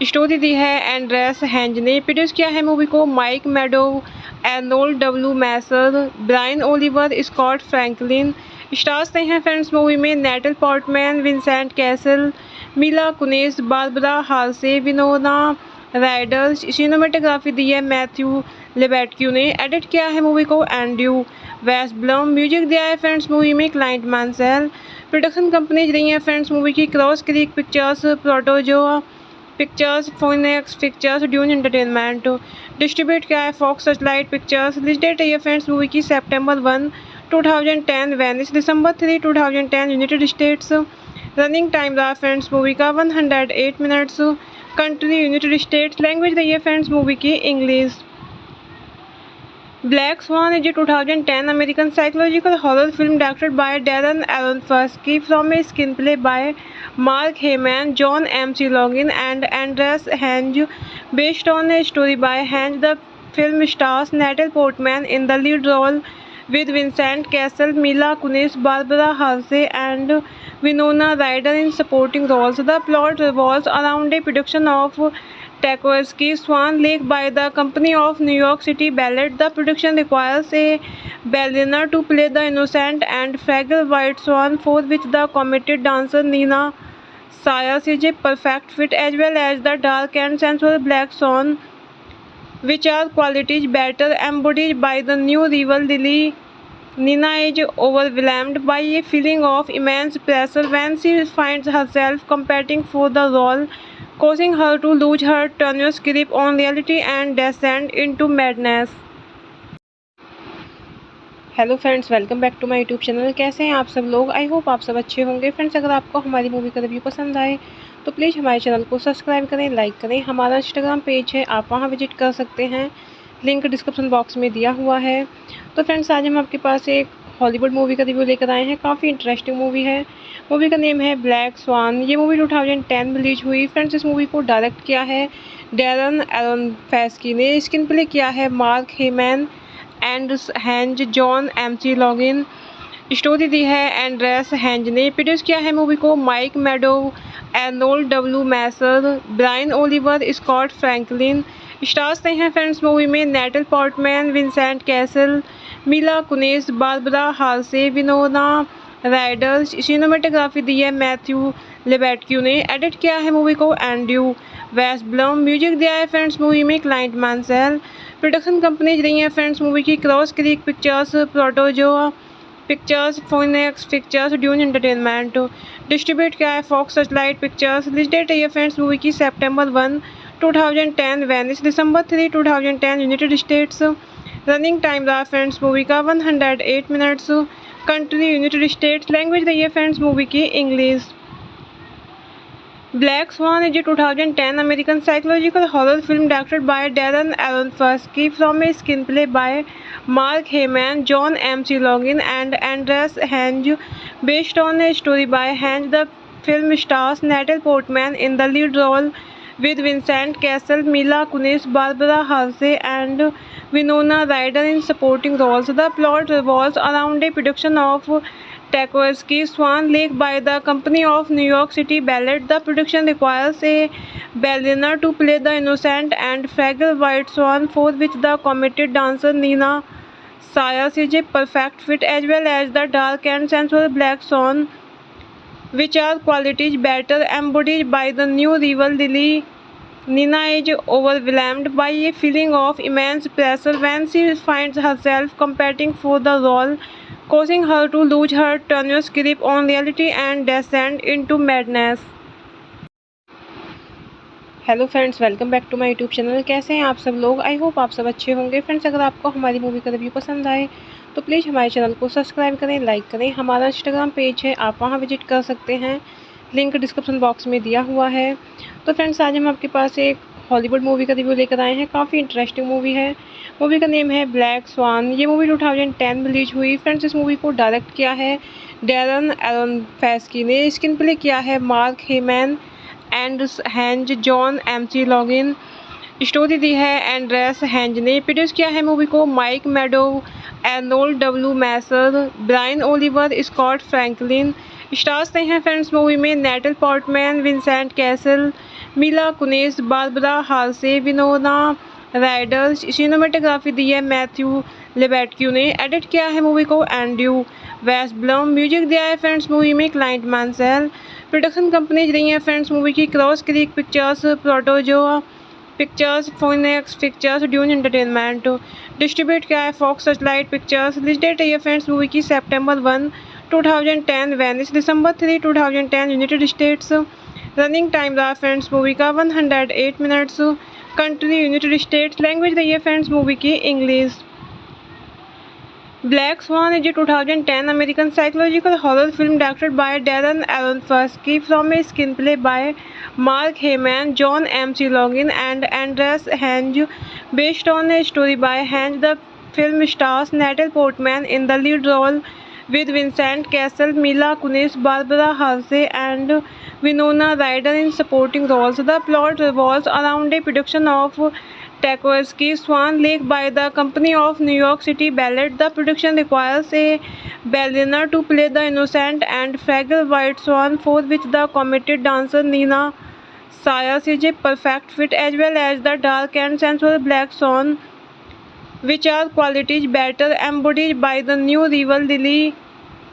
Story दी है एंड्रेस हैंज ने। प्रोड्यूस किया है मूवी को Mike Medavoy, Arnold W Messer, Brian Oliver, Scott Franklin. Stars ने हैं फ्रेंड्स मूवी में Natalie Portman, Vincent Cassel, Mila Kunis, Barbara Hershey, Winona Ryder. Cinematography दी है मैथ्यू लेबेटक्यू ने। एडिट किया है मूवी को एंड्रयू वेस्टब्लम। म्यूजिक दिया है फ्रेंड्स मूवी में क्लाइंट मांसेल। प्रोडक्शन कंपनीज रही हैं फ्रेंड्स मूवी की Cross Creek Pictures, Protozoa Pictures, Phoenix Pictures, Dune Entertainment. Distribute किया है Fox Searchlight Pictures. Release date है फ्रेंड्स मूवी की September 1, 2010 Venice, December 3, 2010 United States. Running time रहा friends movie का 108 minutes. Country United States. Language रही है friends movie की English. Black Swan is a 2010 American psychological horror film directed by Darren Aronofsky from a screenplay by Mark Heyman, John M.C. Logan, and Andreas Henge, based on a story by Henge. The film stars Natalie Portman in the lead role with Vincent Cassel, Mila Kunis, Barbara Hershey, and Winona Ryder in supporting roles. The plot revolves around a production of Tchaikovsky Swan Lake by the Company of New York City Ballet. The production requires a ballerina to play the innocent and fragile white swan, for which the committed dancer Nina Sayas is a perfect fit, as well as the dark and sensual black swan, which are qualities better embodied by the new rival Lily. Nina is overwhelmed by a feeling of immense pressure when she finds herself competing for the role, causing her to lose her tenuous grip on reality and descend into madness. Hello friends, welcome back to my YouTube channel. कैसे हैं आप सब लोग? I hope आप सब अच्छे होंगे। Friends, अगर आपको हमारी मूवी का रिव्यू पसंद आए तो प्लीज़ हमारे चैनल को सब्सक्राइब करें, लाइक करें। हमारा इंस्टाग्राम पेज है, आप वहां विजिट कर सकते हैं, लिंक डिस्क्रिप्शन बॉक्स में दिया हुआ है। तो फ्रेंड्स, आज हम आपके पास एक हॉलीवुड मूवी का रिव्यू लेकर आए हैं। काफ़ी इंटरेस्टिंग मूवी है। मूवी का नेम है ब्लैक स्वान। ये मूवी 2010 में रिलीज हुई। फ्रेंड्स, इस मूवी को डायरेक्ट किया है डैरन एरोनफस्की ने। स्क्रीन प्ले किया है Mark Heyman and Heinz John McLaughlin. Story दी है एंड्रेस हैंज ने। प्रोड्यूस किया है मूवी को Mike Medavoy, Arnold W Messer, Brian Oliver, Scott Franklin. Stars ने हैं फ्रेंड्स मूवी में Natalie Portman, Vincent Cassel, Mila Kunis, Barbara Hershey, Winona Ryder. Cinematography दी है मैथ्यू लेबेटक्यू ने। एडिट किया है मूवी को एंड्रू वेस्टब्लम। म्यूजिक दिया है फ्रेंड्स मूवी में क्लाइंट मांसेल। प्रोडक्शन कंपनीज रही हैं फ्रेंड्स मूवी की Cross Creek Pictures, Protozoa Pictures, Phoenix Pictures, Dune Entertainment. Distribute किया है Fox Searchlight Pictures. Release date है फ्रेंड्स मूवी की September 1, 2010 Venice, December 3, 2010 United States. Running time रहा friends movie का 108 minutes. Country United States. Language रही है friends movie की English. Black Swan is a 2010 American psychological horror film directed by Darren Aronofsky from a screenplay by Mark Heyman, John M.C. Logan, and Andreas Henge, based on a story by Henge. The film stars Natalie Portman in the lead role with Vincent Cassel, Mila Kunis, Barbara Hershey, and Winona Ryder in supporting roles. The plot revolves around a production of Tchaikovsky's Swan Lake by the Company of New York City Ballet. The production requires a ballerina to play the innocent and fragile white swan, for which the committed dancer Nina Sayers is a perfect fit, as well as the dark and sensual black swan, which are qualities better embodied by the new rival Lily. Nina is overwhelmed by a feeling of immense pressure when she finds herself competing for the role, causing her to lose her tenuous grip on reality and descend into madness. Hello friends, welcome back to my YouTube channel. कैसे हैं आप सब लोग? I hope आप सब अच्छे होंगे। Friends, अगर आपको हमारी मूवी का रिव्यू पसंद आए तो प्लीज़ हमारे चैनल को सब्सक्राइब करें, लाइक करें। हमारा इंस्टाग्राम पेज है, आप वहां विजिट कर सकते हैं, लिंक डिस्क्रिप्शन बॉक्स में दिया हुआ है। तो फ्रेंड्स, आज हम आपके पास एक हॉलीवुड मूवी का रिव्यू लेकर आए हैं। काफ़ी इंटरेस्टिंग मूवी है। मूवी का नेम है ब्लैक स्वान। ये मूवी 2010 में रिलीज हुई। फ्रेंड्स, इस मूवी को डायरेक्ट किया है डैरन एरोनफस्की ने। स्क्रीन प्ले किया है Mark Heyman and Heinz John McLaughlin. Story दी है एंड्रेस हैंज ने। प्रोड्यूस किया है मूवी को Mike Medavoy, Arnold W Messer, Brian Oliver, Scott Franklin. Stars ने हैं फ्रेंड्स मूवी में Natalie Portman, Vincent Cassel, Mila Kunis, Barbara Hershey, Winona Ryder. Cinematography दी है मैथ्यू लेबेटक्यू ने। एडिट किया है मूवी को एंड्रू वेस्टब्लम। म्यूजिक दिया है फ्रेंड्स मूवी में क्लाइंट मांसेल। प्रोडक्शन कंपनीज रही हैं फ्रेंड्स मूवी की Cross Creek Pictures, Protozoa Pictures, Phoenix Pictures, Dune Entertainment. Distribute किया है Fox Searchlight Pictures. Release date है फ्रेंड्स मूवी की September 1, 2010 Venice, December 3, 2010 United States. Running time रहा friends movie का 108 minutes. Country United States. Language रही है friends movie की English. Black Swan is a 2010 American psychological horror film directed by Darren Aronofsky from a screenplay by Mark Heyman, John M.C. Logan, and Andreas Henge, based on a story by Henge. The film stars Natalie Portman in the lead role with Vincent Cassel, Mila Kunis, Barbara Hershey, and Winona Ryder in supporting roles. The plot revolves around a production of Tchaikovsky's Swan Lake by the Company of New York City Ballet. The production requires a ballerina to play the innocent and fragile white swan, for which the committed dancer Nina Sayers is a perfect fit, as well as the dark and sensual black swan, which are qualities better embodied by the new rival Lily.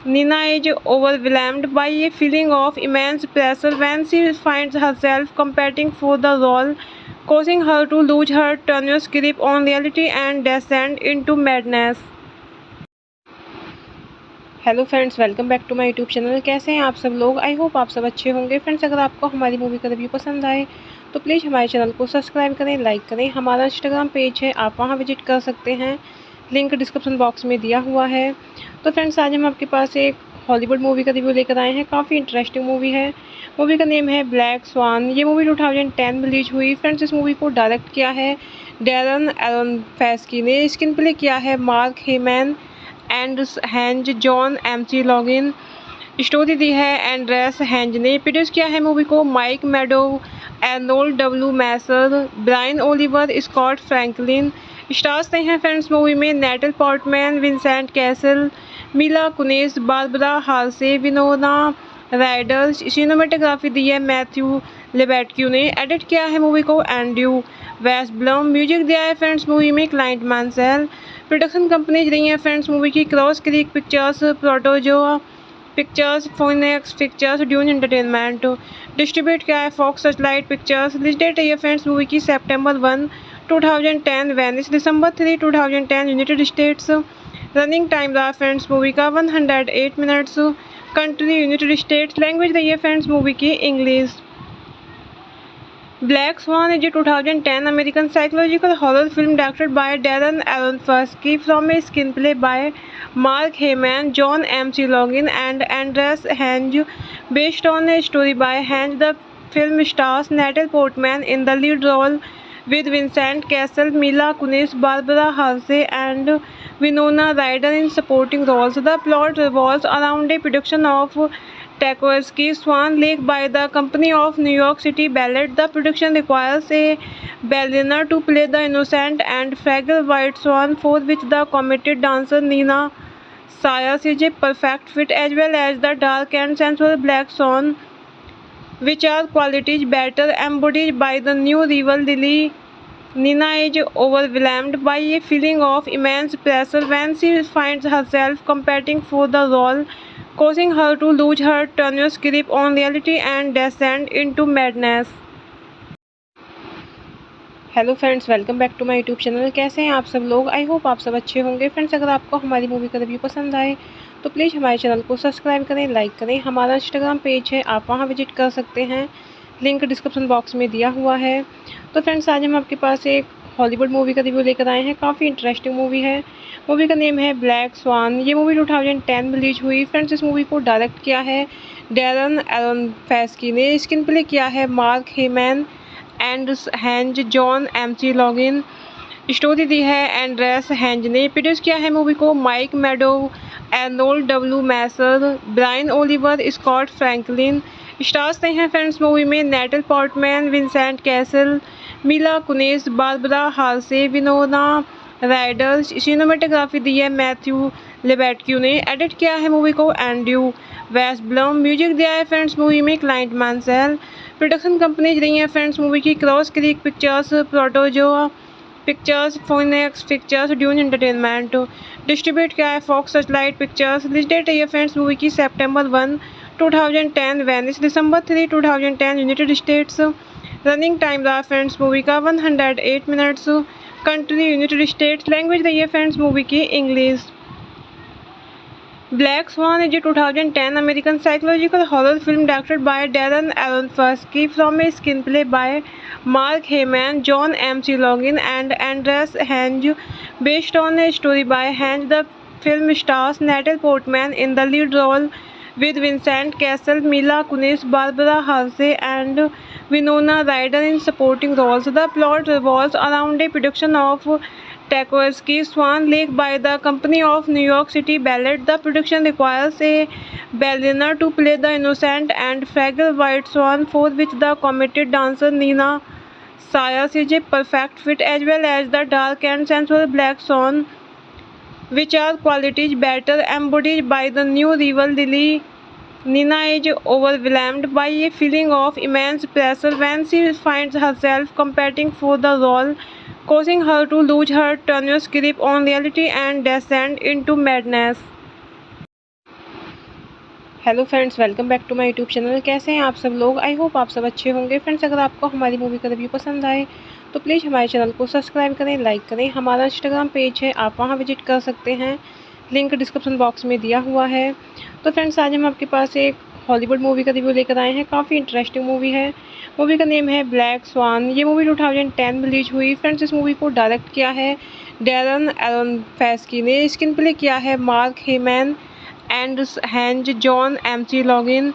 Nina is overwhelmed by a feeling of immense pressure when she finds herself competing for the role, causing her to lose her tenuous grip on reality and descend into madness. Hello friends, welcome back to my YouTube channel. कैसे हैं आप सब लोग? I hope आप सब अच्छे होंगे। Friends, अगर आपको हमारी मूवी का रिव्यू पसंद आए तो प्लीज़ हमारे चैनल को सब्सक्राइब करें, लाइक करें। हमारा इंस्टाग्राम पेज है, आप वहां विजिट कर सकते हैं, लिंक डिस्क्रिप्शन बॉक्स में दिया हुआ है। तो फ्रेंड्स, आज हम आपके पास एक हॉलीवुड मूवी का रिव्यू लेकर आए हैं। काफ़ी इंटरेस्टिंग मूवी है। मूवी का नेम है ब्लैक स्वान। ये मूवी 2010 में रिलीज हुई। फ्रेंड्स, इस मूवी को डायरेक्ट किया है डैरन एरोनफस्की ने। स्क्रीन प्ले किया है Mark Heyman and Heinz John McLaughlin. Story दी है एंड्रेस हैंज ने। प्रोड्यूस किया है मूवी को Mike Medavoy, Arnold W Messer, Brian Oliver, Scott Franklin. Stars ने हैं फ्रेंड्स मूवी में Natalie Portman, Vincent Cassel, Mila Kunis, Barbara Hershey, Winona Ryder. Cinematography दी है मैथ्यू लेबेटक्यू ने। एडिट किया है मूवी को एंड्रयू वेस्टब्लम। म्यूजिक दिया है फ्रेंड्स मूवी में क्लाइंट मांसेल। प्रोडक्शन कंपनीज रही हैं फ्रेंड्स मूवी की Cross Creek Pictures, Protozoa Pictures, Phoenix Pictures, Dune Entertainment. Distribute किया है Fox Searchlight Pictures. Release date है फ्रेंड्स मूवी की September 1, 2010 Venice, December 3, 2010 United States. Running time रहा friends movie का 108 minutes. Country United States. Language रही है friends movie की English. Black Swan is a 2010 American psychological horror film directed by Darren Aronofsky from a screenplay by Mark Heyman, John M.C. Logan, and Andreas Henge, based on a story by Henge. The film stars Natalie Portman in the lead role with Vincent Cassel, Mila Kunis, Barbara Hershey, and Winona Ryder in supporting roles. The plot revolves around a production of Tchaikovsky's Swan Lake by the Company of New York City Ballet. The production requires a ballerina to play the innocent and fragile white swan, for which the committed dancer Nina Sayers is a perfect fit, as well as the dark and sensual black swan, which are qualities better embodied by the new rival Lily. Nina is overwhelmed by a feeling of immense pressure when she finds herself competing for the role, causing her to lose her tenuous grip on reality and descend into madness. Hello friends, welcome back to my YouTube channel. कैसे हैं आप सब लोग? I hope आप सब अच्छे होंगे। Friends, अगर आपको हमारी मूवी का रिव्यू पसंद आए तो प्लीज़ हमारे चैनल को सब्सक्राइब करें, लाइक करें। हमारा इंस्टाग्राम पेज है, आप वहां विजिट कर सकते हैं, लिंक डिस्क्रिप्शन बॉक्स में दिया हुआ है। तो फ्रेंड्स, आज हम आपके पास एक हॉलीवुड मूवी का रिव्यू लेकर आए हैं। काफ़ी इंटरेस्टिंग मूवी है। मूवी का नेम है ब्लैक स्वान। ये मूवी 2010 में रिलीज हुई। फ्रेंड्स, इस मूवी को डायरेक्ट किया है डैरन एरोनफस्की ने। स्क्रीन प्ले किया है Mark Heyman and Heinz John McLaughlin. Story दी है एंड्रेस हैंज ने। प्रोड्यूस किया है मूवी को Mike Medavoy, Arnold W Messer, Brian Oliver, Scott Franklin. Stars ने हैं फ्रेंड्स मूवी में Natalie Portman, Vincent Cassel, Mila Kunis, Barbara Hershey, Winona Ryder. Cinematography दी है मैथ्यू लेबेटक्यू ने। एडिट किया है मूवी को एंड्रयू वेस्टब्लम। म्यूजिक दिया है फ्रेंड्स मूवी में क्लाइंट मांसेल। प्रोडक्शन कंपनीज रही हैं फ्रेंड्स मूवी की Cross Creek Pictures, Protozoa Pictures, Phoenix Pictures, Dune Entertainment. Distribute किया है Fox Searchlight Pictures. Release date है फ्रेंड्स मूवी की September 1, 2010 Venice, December 3, 2010 United States. Running time रहा friends movie का 108 minutes. Country United States. Language रही है friends movie की English. Black Swan is a 2010 American psychological horror film directed by Darren Aronofsky from a screenplay by Mark Heyman, John M.C. Logan, and Andreas Henge, based on a story by Henge. The film stars Natalie Portman in the lead role with Vincent Cassel, Mila Kunis, Barbara Hershey, and Winona Ryder in supporting roles. The plot revolves around a production of Tchaikovsky's Swan Lake by the Company of New York City Ballet. The production requires a ballerina to play the innocent and fragile white swan, for which the committed dancer Nina Sayers is a perfect fit, as well as the dark and sensual black swan, which are qualities better embodied by the new rival Lily. Nina is overwhelmed by a feeling of immense pressure when she finds herself competing for the role, causing her to lose her tenuous grip on reality and descend into madness. Hello friends, welcome back to my YouTube channel. कैसे हैं आप सब लोग? I hope आप सब अच्छे होंगे। Friends, अगर आपको हमारी मूवी का रिव्यू पसंद आए तो प्लीज़ हमारे चैनल को सब्सक्राइब करें, लाइक करें। हमारा इंस्टाग्राम पेज है, आप वहां विजिट कर सकते हैं, लिंक डिस्क्रिप्शन बॉक्स में दिया हुआ है। तो फ्रेंड्स आज हम आपके पास एक हॉलीवुड मूवी का रिव्यू लेकर आए हैं। काफ़ी इंटरेस्टिंग मूवी है। मूवी का नेम है ब्लैक स्वान। ये मूवी 2010 में रिलीज हुई। फ्रेंड्स इस मूवी को डायरेक्ट किया है डैरन एरोनोफ्स्की ने। स्क्रीन प्ले किया है Mark Heyman and Heinz John McLaughlin.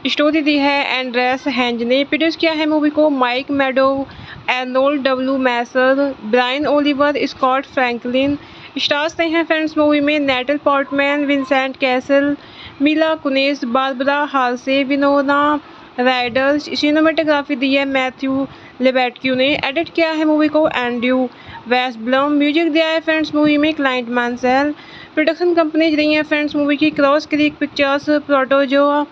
Story दी है एंड्रेस हैंज ने। प्रोड्यूस किया है मूवी को Mike Medavoy, Arnold W Messer, Brian Oliver, Scott Franklin. Stars रहे हैं फ्रेंड्स मूवी में Natalie Portman, Vincent Cassel, Mila Kunis, Barbara Hershey, Winona Ryder. Cinematography दी है मैथ्यू लेबेटक्यू ने। एडिट किया है मूवी को एंड्रयू वेस्टब्लम। म्यूजिक दिया है फ्रेंड्स मूवी में क्लाइंट मांसेल। प्रोडक्शन कंपनीज रही हैं फ्रेंड्स मूवी की Cross Creek Pictures, Protozoa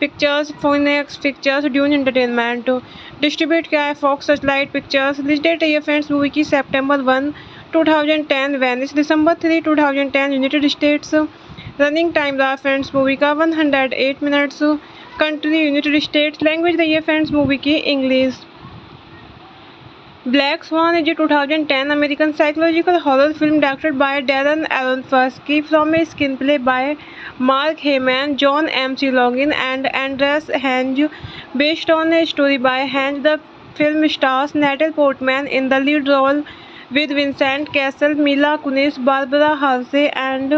Pictures, Phoenix Pictures, Dune Entertainment. Distribute किया है Fox Searchlight Pictures. Release date है फ्रेंड्स मूवी की September 1, 2010 Venice, December 3, 2010 United States. Running time रहा friends movie का 108 minutes. Country United States. Language रही है friends movie की English. Black Swan is a 2010 American psychological horror film directed by Darren Aronofsky from a screenplay by Mark Heyman, John M.C. Logan, and Andreas Henge, based on a story by Henge. The film stars Natalie Portman in the lead role with Vincent Cassel, Mila Kunis, Barbara Hershey, and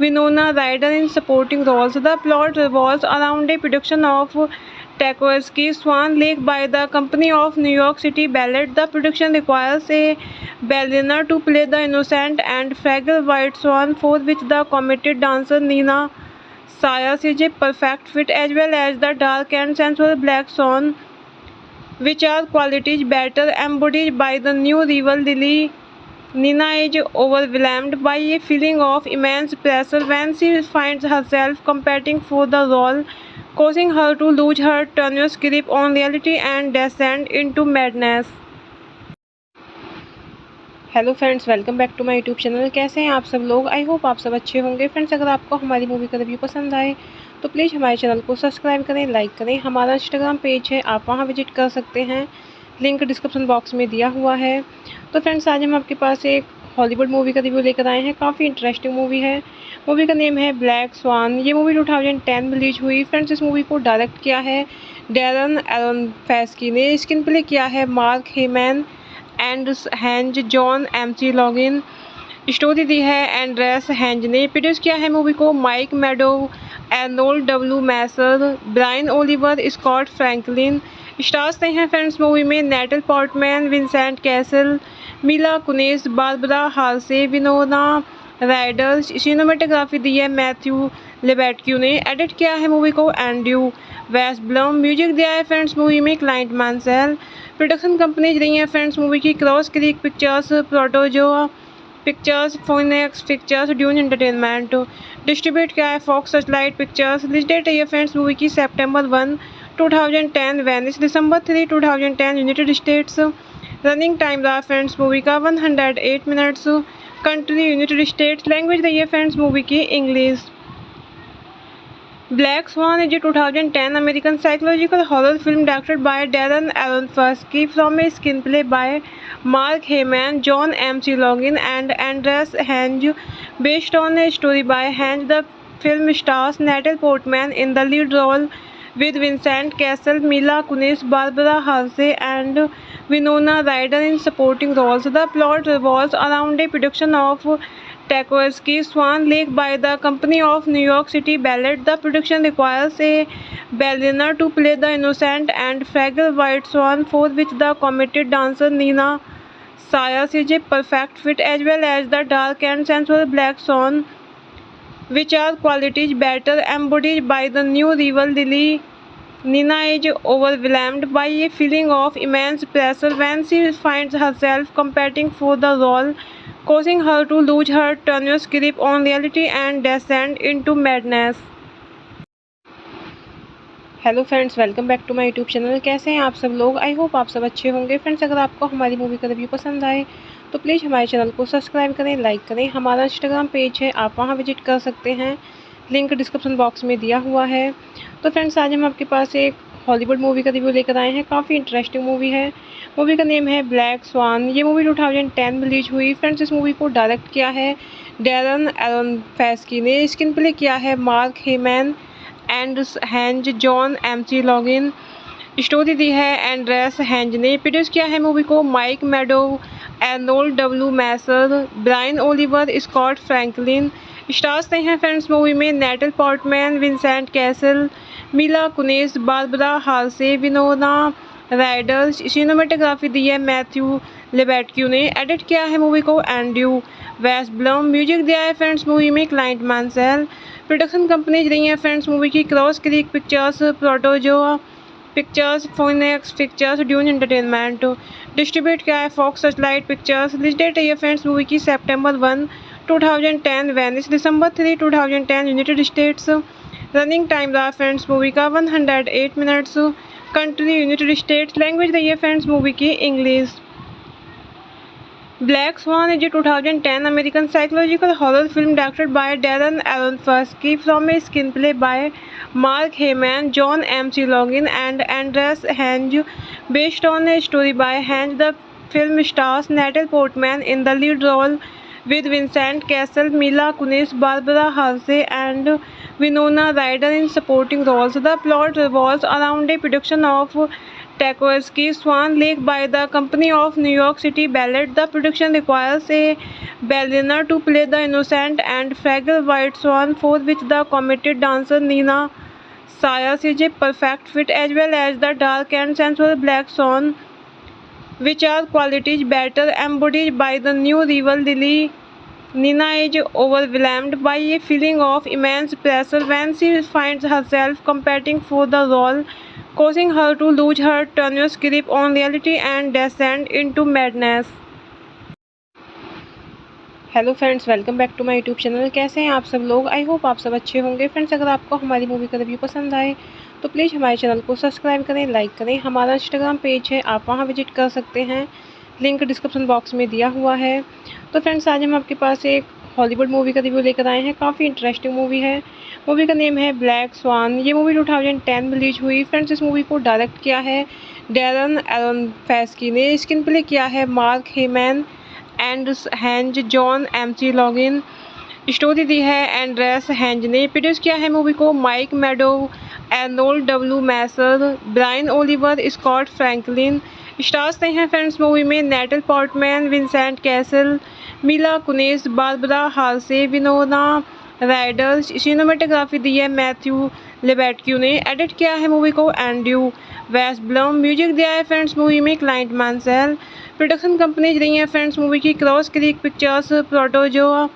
Winona Ryder in supporting roles. The plot revolves around a production of Tchaikovsky's Swan Lake by the Company of New York City Ballet. The production requires a ballerina to play the innocent and fragile white swan, for which the committed dancer Nina Sayers is a perfect fit, as well as the dark and sensual black swan, which are qualities better embodied by the new rival Lily. Nina is overwhelmed by a feeling of immense pressure when she finds herself competing for the role, causing her to lose her tenuous grip on reality and descend into madness. Hello friends, welcome back to my YouTube channel. कैसे हैं आप सब लोग? I hope आप सब अच्छे होंगे। Friends अगर आपको हमारी मूवी का रिव्यू पसंद आए तो प्लीज़ हमारे चैनल को सब्सक्राइब करें, लाइक करें। हमारा इंस्टाग्राम पेज है, आप वहां विजिट कर सकते हैं। लिंक डिस्क्रिप्शन बॉक्स में दिया हुआ है। तो फ्रेंड्स आज हम आपके पास एक हॉलीवुड मूवी का रिव्यू लेकर आए हैं। काफ़ी इंटरेस्टिंग मूवी है। मूवी का नेम है ब्लैक स्वान। ये मूवी 2010 में रिलीज हुई। फ्रेंड्स इस मूवी को डायरेक्ट किया है डैरन एरोनोफ्स्की ने। स्क्रीन प्ले किया है Mark Heyman and Heinz John McLaughlin. Story दी है एंड्रेस हैंज ने। प्रोड्यूस किया है मूवी को Mike Medavoy, Arnold W Messer, Brian Oliver, Scott Franklin. Stars रहे हैं फ्रेंड्स मूवी में Natalie Portman, Vincent Cassel, Mila Kunis, Barbara Hershey, Winona Ryder. Cinematography दी है मैथ्यू लेबेटक्यू ने। एडिट किया है मूवी को एंड्रयू वेस्टब्लम। म्यूजिक दिया है फ्रेंड्स मूवी में क्लाइंट मांसेल। प्रोडक्शन कंपनीज रही हैं फ्रेंड्स मूवी की Cross Creek Pictures, Protozoa Pictures, Phoenix Pictures, Dune Entertainment. Distribute किया है Fox Searchlight Pictures. Release date है फ्रेंड्स मूवी की September 1, 2010 Venice, December 3, 2010 United States. Running time रहा friends movie का 108 minutes. Country United States. Language रही है friends movie की English. Black Swan is a 2010 American psychological horror film directed by Darren Aronofsky from a screenplay by Mark Heyman, John M.C. Logan, and Andreas Henge, based on a story by Henge. The film stars Natalie Portman in the lead role with Vincent Cassel, Mila Kunis, Barbara Hershey, and Winona Ryder in supporting roles. The plot revolves around a production of Tchaikovsky's Swan Lake by the Company of New York City Ballet. The production requires a ballerina to play the innocent and fragile white swan, for which the committed dancer Nina Sayers is a perfect fit, as well as the dark and sensual black swan, which are qualities better embodied by the new rival Lily. Nina is overwhelmed by a feeling of immense pressure when she finds herself competing for the role, causing her to lose her tenuous grip on reality and descend into madness. Hello friends, welcome back to my YouTube channel. कैसे हैं आप सब लोग? I hope आप सब अच्छे होंगे। Friends अगर आपको हमारी मूवी का रिव्यू पसंद आए तो प्लीज़ हमारे चैनल को सब्सक्राइब करें, लाइक करें। हमारा इंस्टाग्राम पेज है, आप वहां विजिट कर सकते हैं। लिंक डिस्क्रिप्शन बॉक्स में दिया हुआ है। तो फ्रेंड्स आज हम आपके पास एक हॉलीवुड मूवी का रिव्यू लेकर आए हैं। काफ़ी इंटरेस्टिंग मूवी है। मूवी का नेम है ब्लैक स्वान। ये मूवी 2010 में रिलीज हुई। फ्रेंड्स इस मूवी को डायरेक्ट किया है डैरन एरोनफस्की ने स्क्रीन प्ले किया है Mark Heyman and Heinz John McLaughlin. Story दी है एंड्रेस हैंज ने। प्रोड्यूस किया है मूवी को Mike Medavoy, Arnold W Messer, Brian Oliver, Scott Franklin. Stars ने हैं फ्रेंड्स मूवी में Natalie Portman, Vincent Cassel, Mila Kunis, Barbara Hershey, Winona Ryder. Cinematography दी है मैथ्यू लेबेटक्यू ने। एडिट किया है मूवी को एंड्रयू वेस्टब्लम। म्यूजिक दिया है फ्रेंड्स मूवी में क्लाइंट मांसेल। प्रोडक्शन कंपनीज रही हैं फ्रेंड्स मूवी की Cross Creek Pictures, Protozoa Pictures, Phoenix Pictures, Dune Entertainment. Distribute किया है Fox Searchlight Pictures. Release date है फ्रेंड्स मूवी की September 1, 2010 Venice, December 3, 2010 United States. Running time रहा friends movie का 108 minutes. Country United States. Language रही है friends movie की English. Black Swan is a 2010 American psychological horror film directed by Darren Aronofsky from a screenplay by Mark Heyman, John M.C. Logan, and Andreas Henge, based on a story by Henge. The film stars Natalie Portman in the lead role with Vincent Cassel, Mila Kunis, Barbara Hershey, and Winona Ryder in supporting roles. The plot revolves around a production of Tchaikovsky's Swan Lake by the Company of New York City Ballet. The production requires a ballerina to play the innocent and fragile white swan, for which the committed dancer Nina Sayers is a perfect fit, as well as the dark and sensual black swan, which are qualities better embodied by the new rival Lily. Nina is overwhelmed by a feeling of immense pressure when she finds herself competing for the role, causing her to lose her tenuous grip on reality and descend into madness. Hello friends, welcome back to my YouTube channel. कैसे हैं आप सब लोग? I hope आप सब अच्छे होंगे। Friends, अगर आपको हमारी मूवी का रिव्यू पसंद आए तो प्लीज़ हमारे चैनल को सब्सक्राइब करें, लाइक करें। हमारा इंस्टाग्राम पेज है, आप वहां विजिट कर सकते हैं, लिंक डिस्क्रिप्शन बॉक्स में दिया हुआ है। तो फ्रेंड्स, आज हम आपके पास एक हॉलीवुड मूवी का रिव्यू लेकर आए हैं। काफ़ी इंटरेस्टिंग मूवी है। मूवी का नेम है ब्लैक स्वान। ये मूवी 2010 में रिलीज हुई। फ्रेंड्स, इस मूवी को डायरेक्ट किया है डैरन एरोनफस्की ने। स्क्रीन प्ले किया है Mark Heyman and Heinz John McLaughlin. Story दी है एंड्रेस हैंज ने। प्रोड्यूस किया है मूवी को Mike Medavoy, Arnold W Messer, Brian Oliver, Scott Franklin. Stars ने हैं फ्रेंड्स मूवी में Natalie Portman, Vincent Cassel, Mila Kunis, Barbara Hershey, Winona Ryder. Cinematography दी है मैथ्यू लेबेटक्यू ने। एडिट किया है मूवी को एंड्रयू वेस्टब्लम। म्यूजिक दिया है फ्रेंड्स मूवी में क्लाइंट मांसेल। प्रोडक्शन कंपनीज रही हैं फ्रेंड्स मूवी की Cross Creek Pictures, Protozoa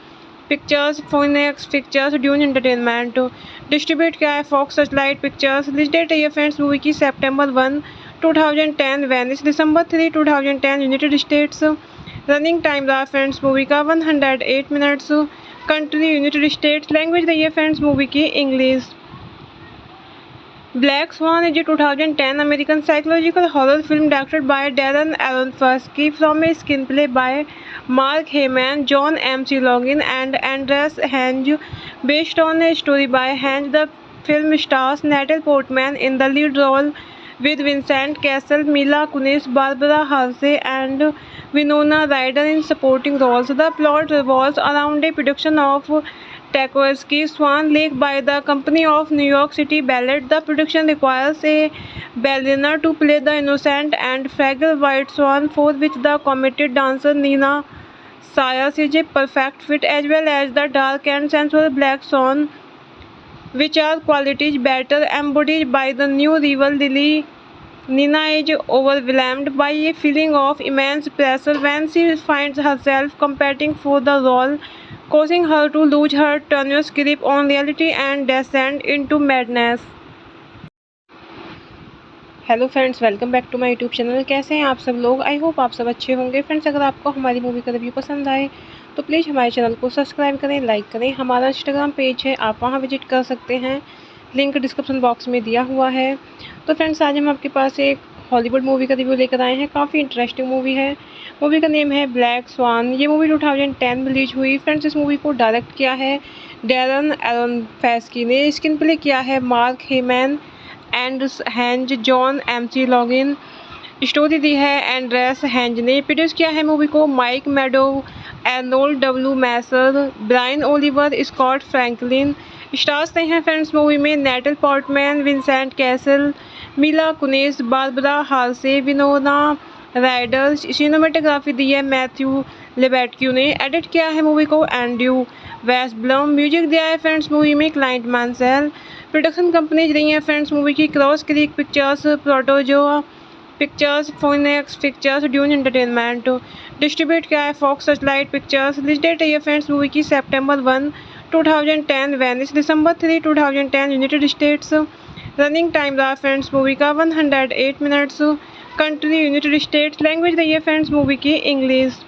Pictures, Phoenix Pictures, Dune Entertainment. Distribute किया है Fox Searchlight Pictures. Release date है फ्रेंड्स मूवी की September 1, 2010 Venice, December 3, 2010 United States. Running time रहा friends movie का 108 minutes. Country United States. Language रही है friends movie की English. Black Swan is a 2010 American psychological horror film directed by Darren Aronofsky from a screenplay by Mark Heyman, John M.C. Logan, and Andreas Henge, based on a story by Henge. The film stars Natalie Portman in the lead role with Vincent Cassel, Mila Kunis, Barbara Hershey, and Winona Ryder in supporting roles. The plot revolves around a production of Tchaikovsky's Swan Lake by the Company of New York City Ballet. The production requires a ballerina to play the innocent and fragile white swan, for which the committed dancer Nina Sayers is a perfect fit, as well as the dark and sensual black swan, which are qualities better embodied by the new rival Lily. Nina is overwhelmed by a feeling of immense pressure when she finds herself competing for the role, causing her to lose her tenuous grip on reality and descend into madness. Hello friends, welcome back to my YouTube channel. कैसे हैं आप सब लोग? I hope आप सब अच्छे होंगे। Friends, अगर आपको हमारी मूवी का रिव्यू पसंद आए तो प्लीज़ हमारे चैनल को सब्सक्राइब करें, लाइक करें। हमारा इंस्टाग्राम पेज है, आप वहां विजिट कर सकते हैं, लिंक डिस्क्रिप्शन बॉक्स में दिया हुआ है। तो फ्रेंड्स, आज हम आपके पास एक हॉलीवुड मूवी का रिव्यू लेकर आए हैं। काफ़ी इंटरेस्टिंग मूवी है। मूवी का नेम है ब्लैक स्वान। ये मूवी 2010 में रिलीज हुई। फ्रेंड्स, इस मूवी को डायरेक्ट किया है डैरन एरोनफस्की ने। स्क्रीन प्ले किया है Mark Heyman and Heinz John McLaughlin. Story दी है एंड्रेस हैंज ने। प्रोड्यूस किया है मूवी को Mike Medavoy, Arnold W Messer, Brian Oliver, Scott Franklin. Stars हैं फ्रेंड्स मूवी में Natalie Portman, Vincent Cassel, Mila Kunis, Barbara Hershey, Winona Ryder. Cinematography दी है मैथ्यू लेबेटक्यू ने। एडिट किया है मूवी को एंड्रू वेस्टब्लम। म्यूजिक दिया है फ्रेंड्स मूवी में क्लाइंट मांसेल। प्रोडक्शन कंपनीज रही हैं फ्रेंड्स मूवी की Cross Creek Pictures, Protozoa Pictures, Phoenix Pictures, Dune Entertainment. Distribute किया है Fox Searchlight Pictures. Release date है फ्रेंड्स मूवी की September 1, 2010 Venice, December 3, 2010 United States. Running time रहा friends movie का 108 minutes. Country United States. Language रही है friends movie की English.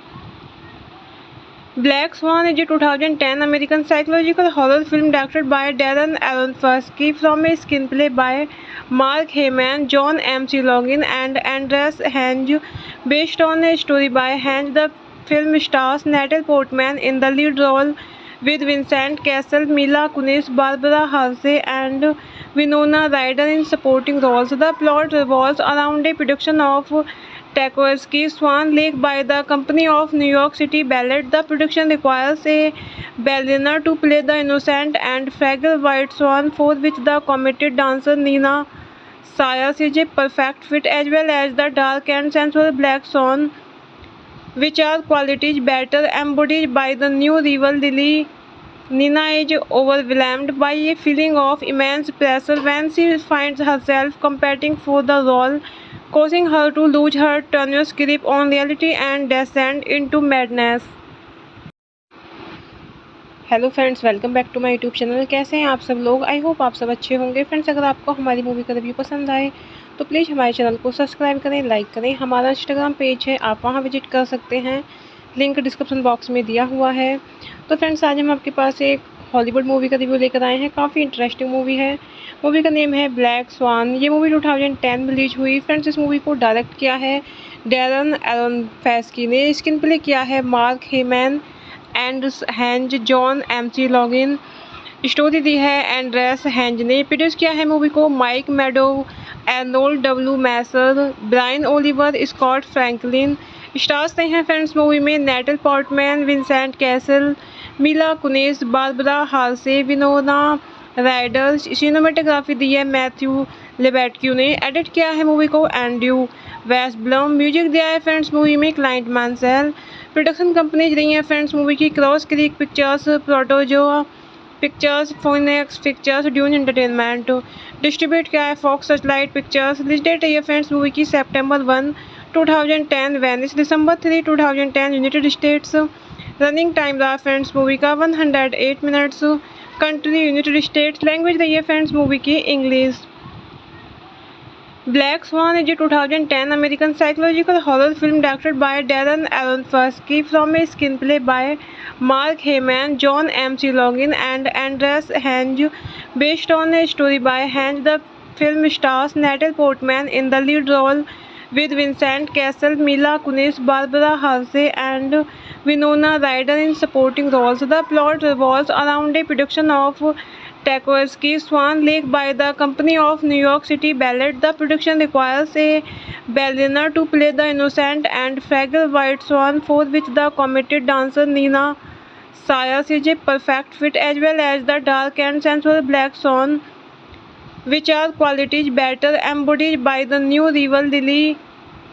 Black Swan is a 2010 American psychological horror film directed by Darren Aronofsky from a screenplay by Mark Heyman, John M.C. Logan, and Andreas Henge, based on a story by Henge. The film stars Natalie Portman in the lead role with Vincent Cassel, Mila Kunis, Barbara Hershey, and Winona Ryder in supporting roles. The plot revolves around a production of Tchaikovsky's Swan Lake by the Company of New York City Ballet. The production requires a ballerina to play the innocent and fragile white swan, for which the committed dancer Nina Sayers is a perfect fit, as well as the dark and sensual black swan, which are qualities better embodied by the new rival Lily. Nina is overwhelmed by a feeling of immense pressure when she finds herself competing for the role, causing her to lose her tenuous grip on reality and descend into madness. Hello friends, welcome back to my YouTube channel. कैसे हैं आप सब लोग? I hope आप सब अच्छे होंगे। Friends, अगर आपको हमारी मूवी का रिव्यू पसंद आए तो प्लीज़ हमारे चैनल को सब्सक्राइब करें, लाइक करें। हमारा इंस्टाग्राम पेज है, आप वहां विजिट कर सकते हैं, लिंक डिस्क्रिप्शन बॉक्स में दिया हुआ है। तो फ्रेंड्स, आज हम आपके पास एक हॉलीवुड मूवी का रिव्यू लेकर आए हैं। काफ़ी इंटरेस्टिंग मूवी है। मूवी का नेम है ब्लैक स्वान। ये मूवी 2010 में रिलीज हुई। फ्रेंड्स, इस मूवी को डायरेक्ट किया है डैरन एरोनोफ्स्की ने। स्क्रीन प्ले किया है Mark Heyman and Heinz, John McLaughlin. Story दी है एंड्रेस हेंज ने। प्रोड्यूस किया है मूवी को Mike Medavoy, Arnold W Messer, Brian Oliver, Scott Franklin. Stars हैं फ्रेंड्स मूवी में Natalie Portman, Vincent Cassel, Mila Kunis, Barbara Hershey, Winona Ryder. Cinematography दी है मैथ्यू लेबेटक्यू ने। एडिट किया है मूवी को एंड्रू वेस्टब्लम। म्यूजिक दिया है फ्रेंड्स मूवी में क्लाइंट मांसेल। प्रोडक्शन कंपनीज रही हैं फ्रेंड्स मूवी की Cross Creek Pictures, Protozoa Pictures, Phoenix Pictures, Dune Entertainment. Distribute किया है Fox Searchlight Pictures. Release date है फ्रेंड्स मूवी की September 1, 2010 Venice, December 3, 2010 United States. Running time रहा friends movie का 108 minutes. Country United States. Language रही है friends movie की English. Black Swan is a 2010 American psychological horror film directed by Darren Aronofsky from a screenplay by Mark Heyman, John M.C. Logan, and Andreas Henge, based on a story by Henge. The film stars Natalie Portman in the lead role with Vincent Cassel, Mila Kunis, Barbara Hershey, and Winona Ryder in supporting roles. The plot revolves around a production of Tchaikovsky's Swan Lake by the Company of New York City Ballet. The production requires a ballerina to play the innocent and fragile white swan, for which the committed dancer Nina Sayers is a perfect fit, as well as the dark and sensual black swan, which are qualities better embodied by the new rival Lily.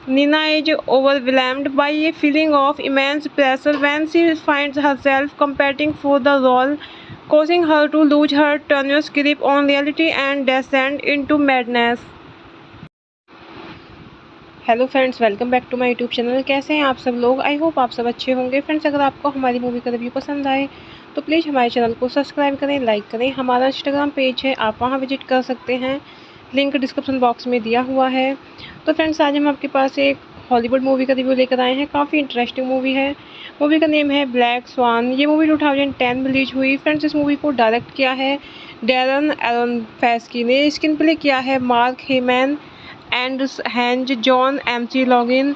Nina is overwhelmed by a feeling of immense pressure when she finds herself competing for the role, causing her to lose her tenuous grip on reality and descend into madness. Hello friends, welcome back to my YouTube channel. कैसे हैं आप सब लोग? I hope आप सब अच्छे होंगे। Friends, अगर आपको हमारी मूवी का रिव्यू पसंद आए तो प्लीज़ हमारे चैनल को सब्सक्राइब करें, लाइक करें। हमारा इंस्टाग्राम पेज है, आप वहां विजिट कर सकते हैं, लिंक डिस्क्रिप्शन बॉक्स में दिया हुआ है। तो फ्रेंड्स, आज हम आपके पास एक हॉलीवुड मूवी का रिव्यू लेकर आए हैं। काफ़ी इंटरेस्टिंग मूवी है। मूवी का नेम है ब्लैक स्वान। ये मूवी 2010 में रिलीज हुई। फ्रेंड्स, इस मूवी को डायरेक्ट किया है डैरन एरोनोफ्स्की ने। स्क्रीन प्ले किया है Mark Heyman and Heinz, John McLaughlin.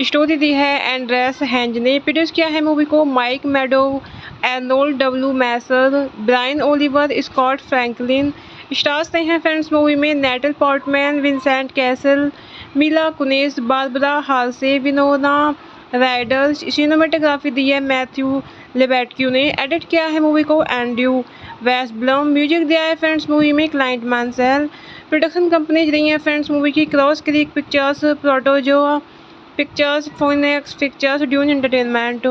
Story दी है एंड्रेस हेंज ने। प्रोड्यूस किया है मूवी को Mike Medavoy, Arnold W Messer, Brian Oliver, Scott Franklin. Stars हैं फ्रेंड्स मूवी में Natalie Portman, Vincent Cassel, Mila Kunis, Barbara Hershey, Winona Ryders, cinematography दी है मैथ्यू लेबेटक्यू ने, एडिट किया है मूवी को एंड्रयू वेस्टब्लम, म्यूजिक दिया है फ्रेंड्स मूवी में क्लाइंट मांसेल, प्रोडक्शन कंपनीज रही हैं फ्रेंड्स मूवी की Cross Creek Pictures, Protozoa Pictures, Phoenix Pictures, Dune Entertainment,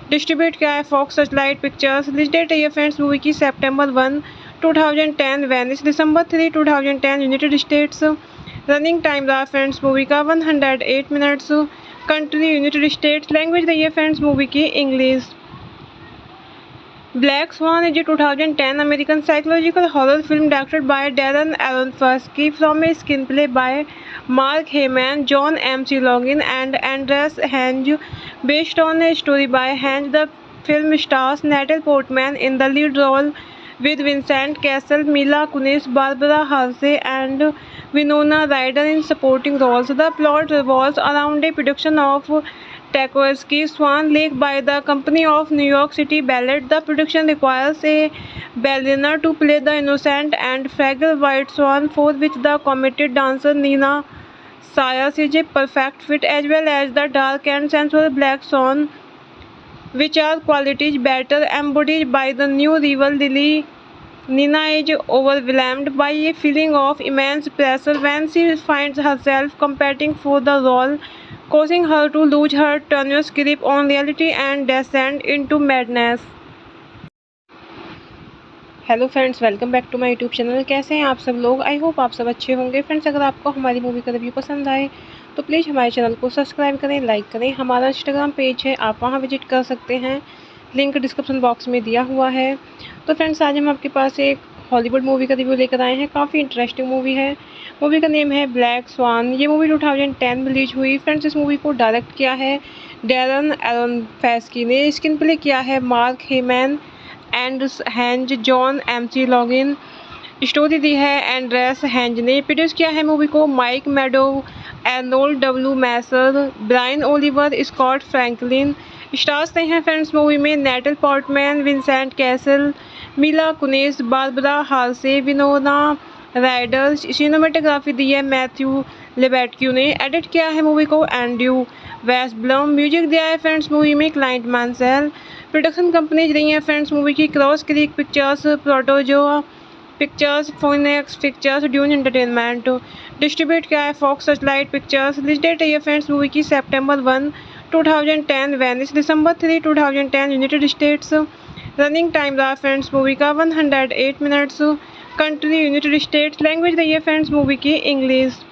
distribute किया है Fox Searchlight Pictures, release date है फ्रेंड्स मूवी की September 1, 2010, Venice December 3, 2010, United States, running time रहा friends movie का 108 minutes, country United States, language रही है friends movie की English. Black Swan is a 2010 American psychological horror film directed by Darren Aronofsky from a screenplay by Mark Heyman, John M.C. Logan, and Andreas Henge, based on a story by Henge. The film stars Natalie Portman in the lead role with Vincent Cassel, Mila Kunis, Barbara Hershey, and Winona Ryder in supporting roles. The plot revolves around a production of Tchaikovsky's Swan Lake by the Company of New York City Ballet. The production requires a ballerina to play the innocent and fragile white swan, for which the committed dancer Nina Sayers is a perfect fit, as well as the dark and sensual black swan, which are qualities better embodied by the new rival Lily. Nina is overwhelmed by a feeling of immense pressure when she finds herself competing for the role, causing her to lose her tenuous grip on reality and descend into madness. Hello friends, welcome back to my YouTube channel. कैसे हैं आप सब लोग? I hope आप सब अच्छे होंगे। Friends, अगर आपको हमारी मूवी का रिव्यू पसंद आए तो प्लीज़ हमारे चैनल को सब्सक्राइब करें, लाइक करें। हमारा इंस्टाग्राम पेज है, आप वहां विजिट कर सकते हैं, लिंक डिस्क्रिप्शन बॉक्स में दिया हुआ है। तो फ्रेंड्स, आज हम आपके पास एक हॉलीवुड मूवी का रिव्यू लेकर आए हैं। काफ़ी इंटरेस्टिंग मूवी है। मूवी का नेम है ब्लैक स्वान। ये मूवी 2010 में रिलीज हुई। फ्रेंड्स, इस मूवी को डायरेक्ट किया है डैरन एरोनोफ्स्की ने, स्क्रीन प्ले किया है Mark Heyman and Heinz, John McLaughlin, story दी है एंड्रेस हेंज ने, प्रोड्यूस किया है मूवी को Mike Medavoy, Arnold W Messer, Brian Oliver, Scott Franklin. Stars रहे हैं फ्रेंड्स मूवी में Natalie Portman, Vincent Cassel, Mila Kunis, Barbara Hershey, Winona Ryder, cinematography दी है मैथ्यू लेबेटक्यू ने, एडिट किया है मूवी को एंड्रयू वेस्टब्लम, म्यूजिक दिया है फ्रेंड्स मूवी में क्लाइंट मांसेल, प्रोडक्शन कंपनीज रही हैं फ्रेंड्स मूवी की Cross Creek Pictures, Protozoa Pictures, Phoenix Pictures, Dune Entertainment, distribute किया है Fox Searchlight Pictures. Release date है फ्रेंड्स मूवी की September 1, 2010, Venice December 3, 2010, United States, running time रहा friends movie का 108 minutes, country United States, language रही है friends movie की English.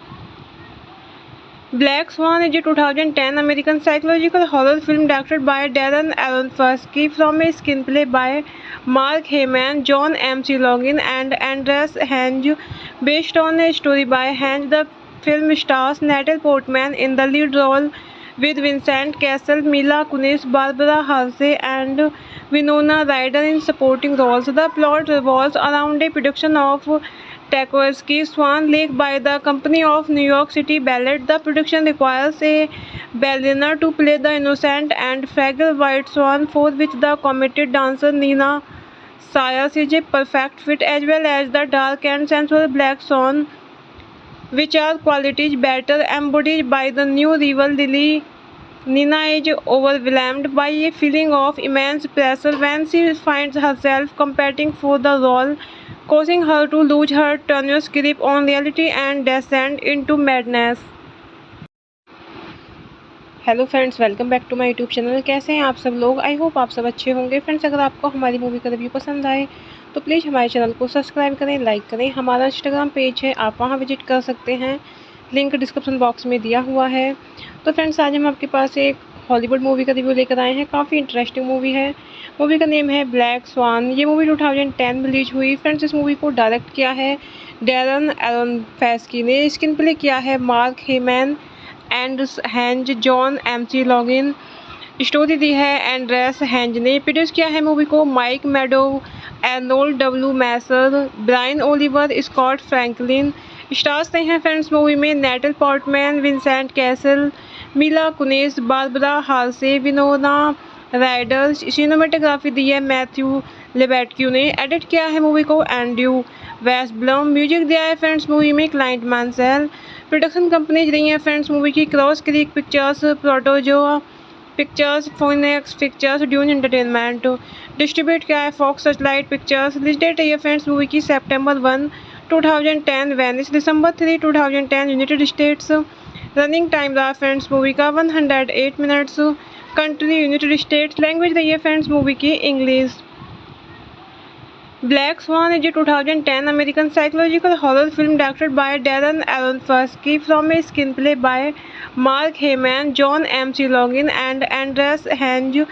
Black Swan is a 2010 American psychological horror film directed by Darren Aronofsky from a screenplay by Mark Heyman, John M.C. Logan, and Andreas Henge, based on a story by Henge. The film stars Natalie Portman in the lead role with Vincent Cassel, Mila Kunis, Barbara Hershey, and Winona Ryder in supporting roles. The plot revolves around a production of Tchaikovsky's Swan Lake by the Company of New York City Ballet. The production requires a ballerina to play the innocent and fragile white swan, for which the committed dancer Nina Sayers is a perfect fit, as well as the dark and sensual black swan, which are qualities better embodied by the new rival Lily. Nina is overwhelmed by a feeling of immense pressure when she finds herself competing for the role, causing her to lose her tenuous grip on reality and descend into madness. Hello friends, welcome back to my YouTube channel. कैसे हैं आप सब लोग? I hope आप सब अच्छे होंगे। Friends, अगर आपको हमारी मूवी का रिव्यू पसंद आए तो प्लीज़ हमारे चैनल को सब्सक्राइब करें, लाइक करें। हमारा इंस्टाग्राम पेज है, आप वहां विजिट कर सकते हैं, लिंक डिस्क्रिप्शन बॉक्स में दिया हुआ है। तो फ्रेंड्स, आज हम आपके पास एक हॉलीवुड मूवी का रिव्यू लेकर आए हैं। काफ़ी इंटरेस्टिंग मूवी है। मूवी का नेम है ब्लैक स्वान। ये मूवी 2010 में रिलीज हुई। फ्रेंड्स, इस मूवी को डायरेक्ट किया है डैरन एरोनोफ्स्की ने, स्क्रीन प्ले किया है Mark Heyman and Heinz, John McLaughlin, story दी है एंड्रेस हेंज ने, प्रोड्यूस किया है मूवी को Mike Medavoy, Arnold W Messer, Brian Oliver, Scott Franklin. Stars रहे हैं फ्रेंड्स मूवी में Natalie Portman, Vincent Cassel, Mila Kunis, Barbara Hershey, Winona Ryder, cinematography दी है मैथ्यू लेबेटक्यू ने, एडिट किया है मूवी को एंड्रयू वेस्टब्लम, म्यूजिक दिया है फ्रेंड्स मूवी में क्लाइंट मांसेल, प्रोडक्शन कंपनीज रही हैं फ्रेंड्स मूवी की Cross Creek Pictures, Protozoa Pictures, Phoenix Pictures, Dune Entertainment. Distribute किया है Fox Searchlight Pictures. Release date है ये फ्रेंड्स मूवी की सितंबर 1, 2010, वेनिस दिसंबर 3, 2010, यूनाइटेड स्टेट्स। रनिंग टाइम रहा फ्रेंड्स मूवी का 108 minutes. Country United States. Language रही है फ्रेंड्स मूवी की English. Black Swan is a 2010 American psychological horror film directed by Darren Aronofsky from a screenplay by Mark Heyman, John M.C. Logan, and Andreas Henge,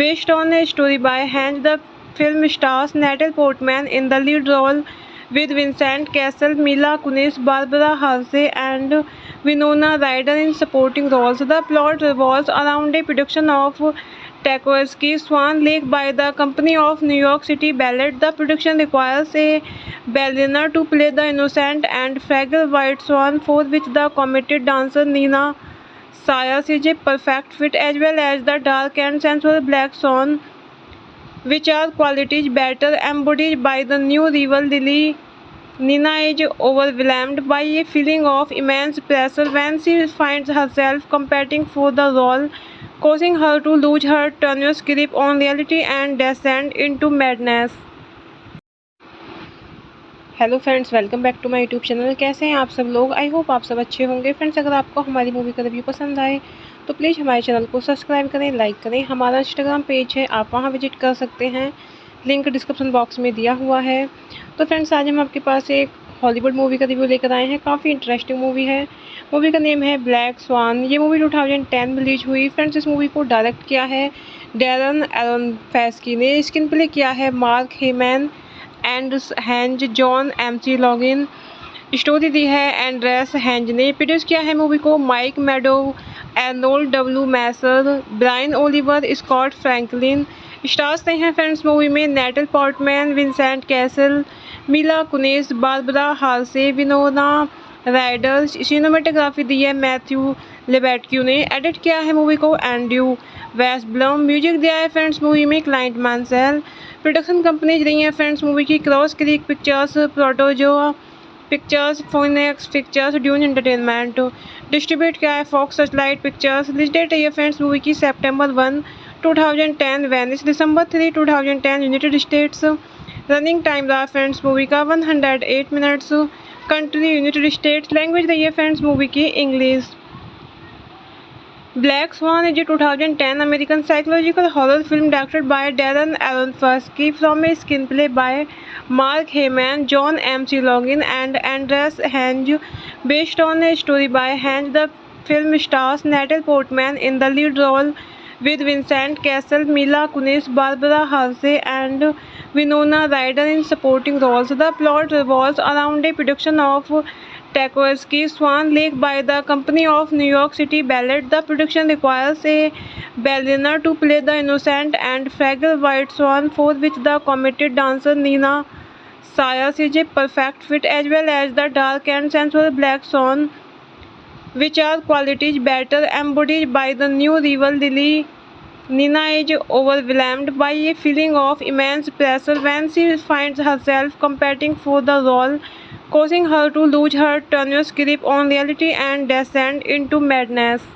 based on a story by Henge. The film stars Natalie Portman in the lead role with Vincent Cassel, Mila Kunis, Barbara Hershey, and Winona Ryder in supporting roles. The plot revolves around a production of Tchaikovsky's Swan Lake by the Company of New York City Ballet. The production requires a ballerina to play the innocent and fragile white swan, for which the committed dancer Nina Sayers is a perfect fit, as well as the dark and sensual black swan, which are qualities better embodied by the new rival Lily. Nina is overwhelmed by a feeling of immense pressure when she finds herself competing for the role, causing her to lose her tenuous grip on reality and descend into madness. Hello friends, welcome back to my YouTube channel. कैसे हैं आप सब लोग? I hope आप सब अच्छे होंगे। Friends, अगर आपको हमारी मूवी का रिव्यू पसंद आए तो प्लीज़ हमारे चैनल को सब्सक्राइब करें, लाइक करें। हमारा इंस्टाग्राम पेज है, आप वहां विजिट कर सकते हैं, लिंक डिस्क्रिप्शन बॉक्स में दिया हुआ है। तो फ्रेंड्स, आज हम आपके पास एक हॉलीवुड मूवी का रिव्यू लेकर आए हैं। काफ़ी इंटरेस्टिंग मूवी है। मूवी का नेम है ब्लैक स्वान। ये मूवी 2010 में रिलीज हुई। फ्रेंड्स, इस मूवी को डायरेक्ट किया है डैरन एरोनोफ्स्की ने। स्क्रीन प्ले किया है Mark Heyman and Heinz, John McLaughlin. Story दी है एंड्रेस हैंज ने। प्रोड्यूस किया है मूवी को Mike Medavoy, Arnold W Messer, Brian Oliver, Scott Franklin. Stars रहे हैं फ्रेंड्स मूवी में Natalie Portman, Vincent Cassel, Mila Kunis, Barbara Hershey, Winona Ryder. Cinematography दी है मैथ्यू लेबेटक्यू ने। एडिट किया है मूवी को एंड्रयू वेस्टब्लम। म्यूजिक दिया है फ्रेंड्स मूवी में क्लाइंट मांसेल। प्रोडक्शन कंपनीज रही हैं फ्रेंड्स मूवी की Cross Creek Pictures, Protozoa Pictures, Phoenix Pictures, Dune Entertainment. Distribute किया है Fox Searchlight Pictures. Release date है ये फ्रेंड्स मूवी की सितंबर 1, 2010, वेनिस दिसंबर 3, 2010, यूनाइटेड स्टेट्स। रनिंग टाइम रहा फ्रेंड्स मूवी का 108 minutes. Country United States. Language रही है फ्रेंड्स मूवी की English. Black Swan is a 2010 American psychological horror film directed by Darren Aronofsky from a screenplay by Mark Heyman, John M.C. Logan, and Andreas Henge, based on a story by Henge. The film stars Natalie Portman in the lead role with Vincent Cassel, Mila Kunis, Barbara Hershey, and Winona Ryder in supporting roles. The plot revolves around a production of Tchaikovsky's Swan Lake by the Company of New York City Ballet. The production requires a ballerina to play the innocent and fragile white swan, for which the committed dancer Nina Sayers is a perfect fit, as well as the dark and sensual black swan, which are qualities better embodied by the new rival Lily. Nina is overwhelmed by a feeling of immense pressure when she finds herself competing for the role, causing her to lose her tenuous grip on reality and descend into madness.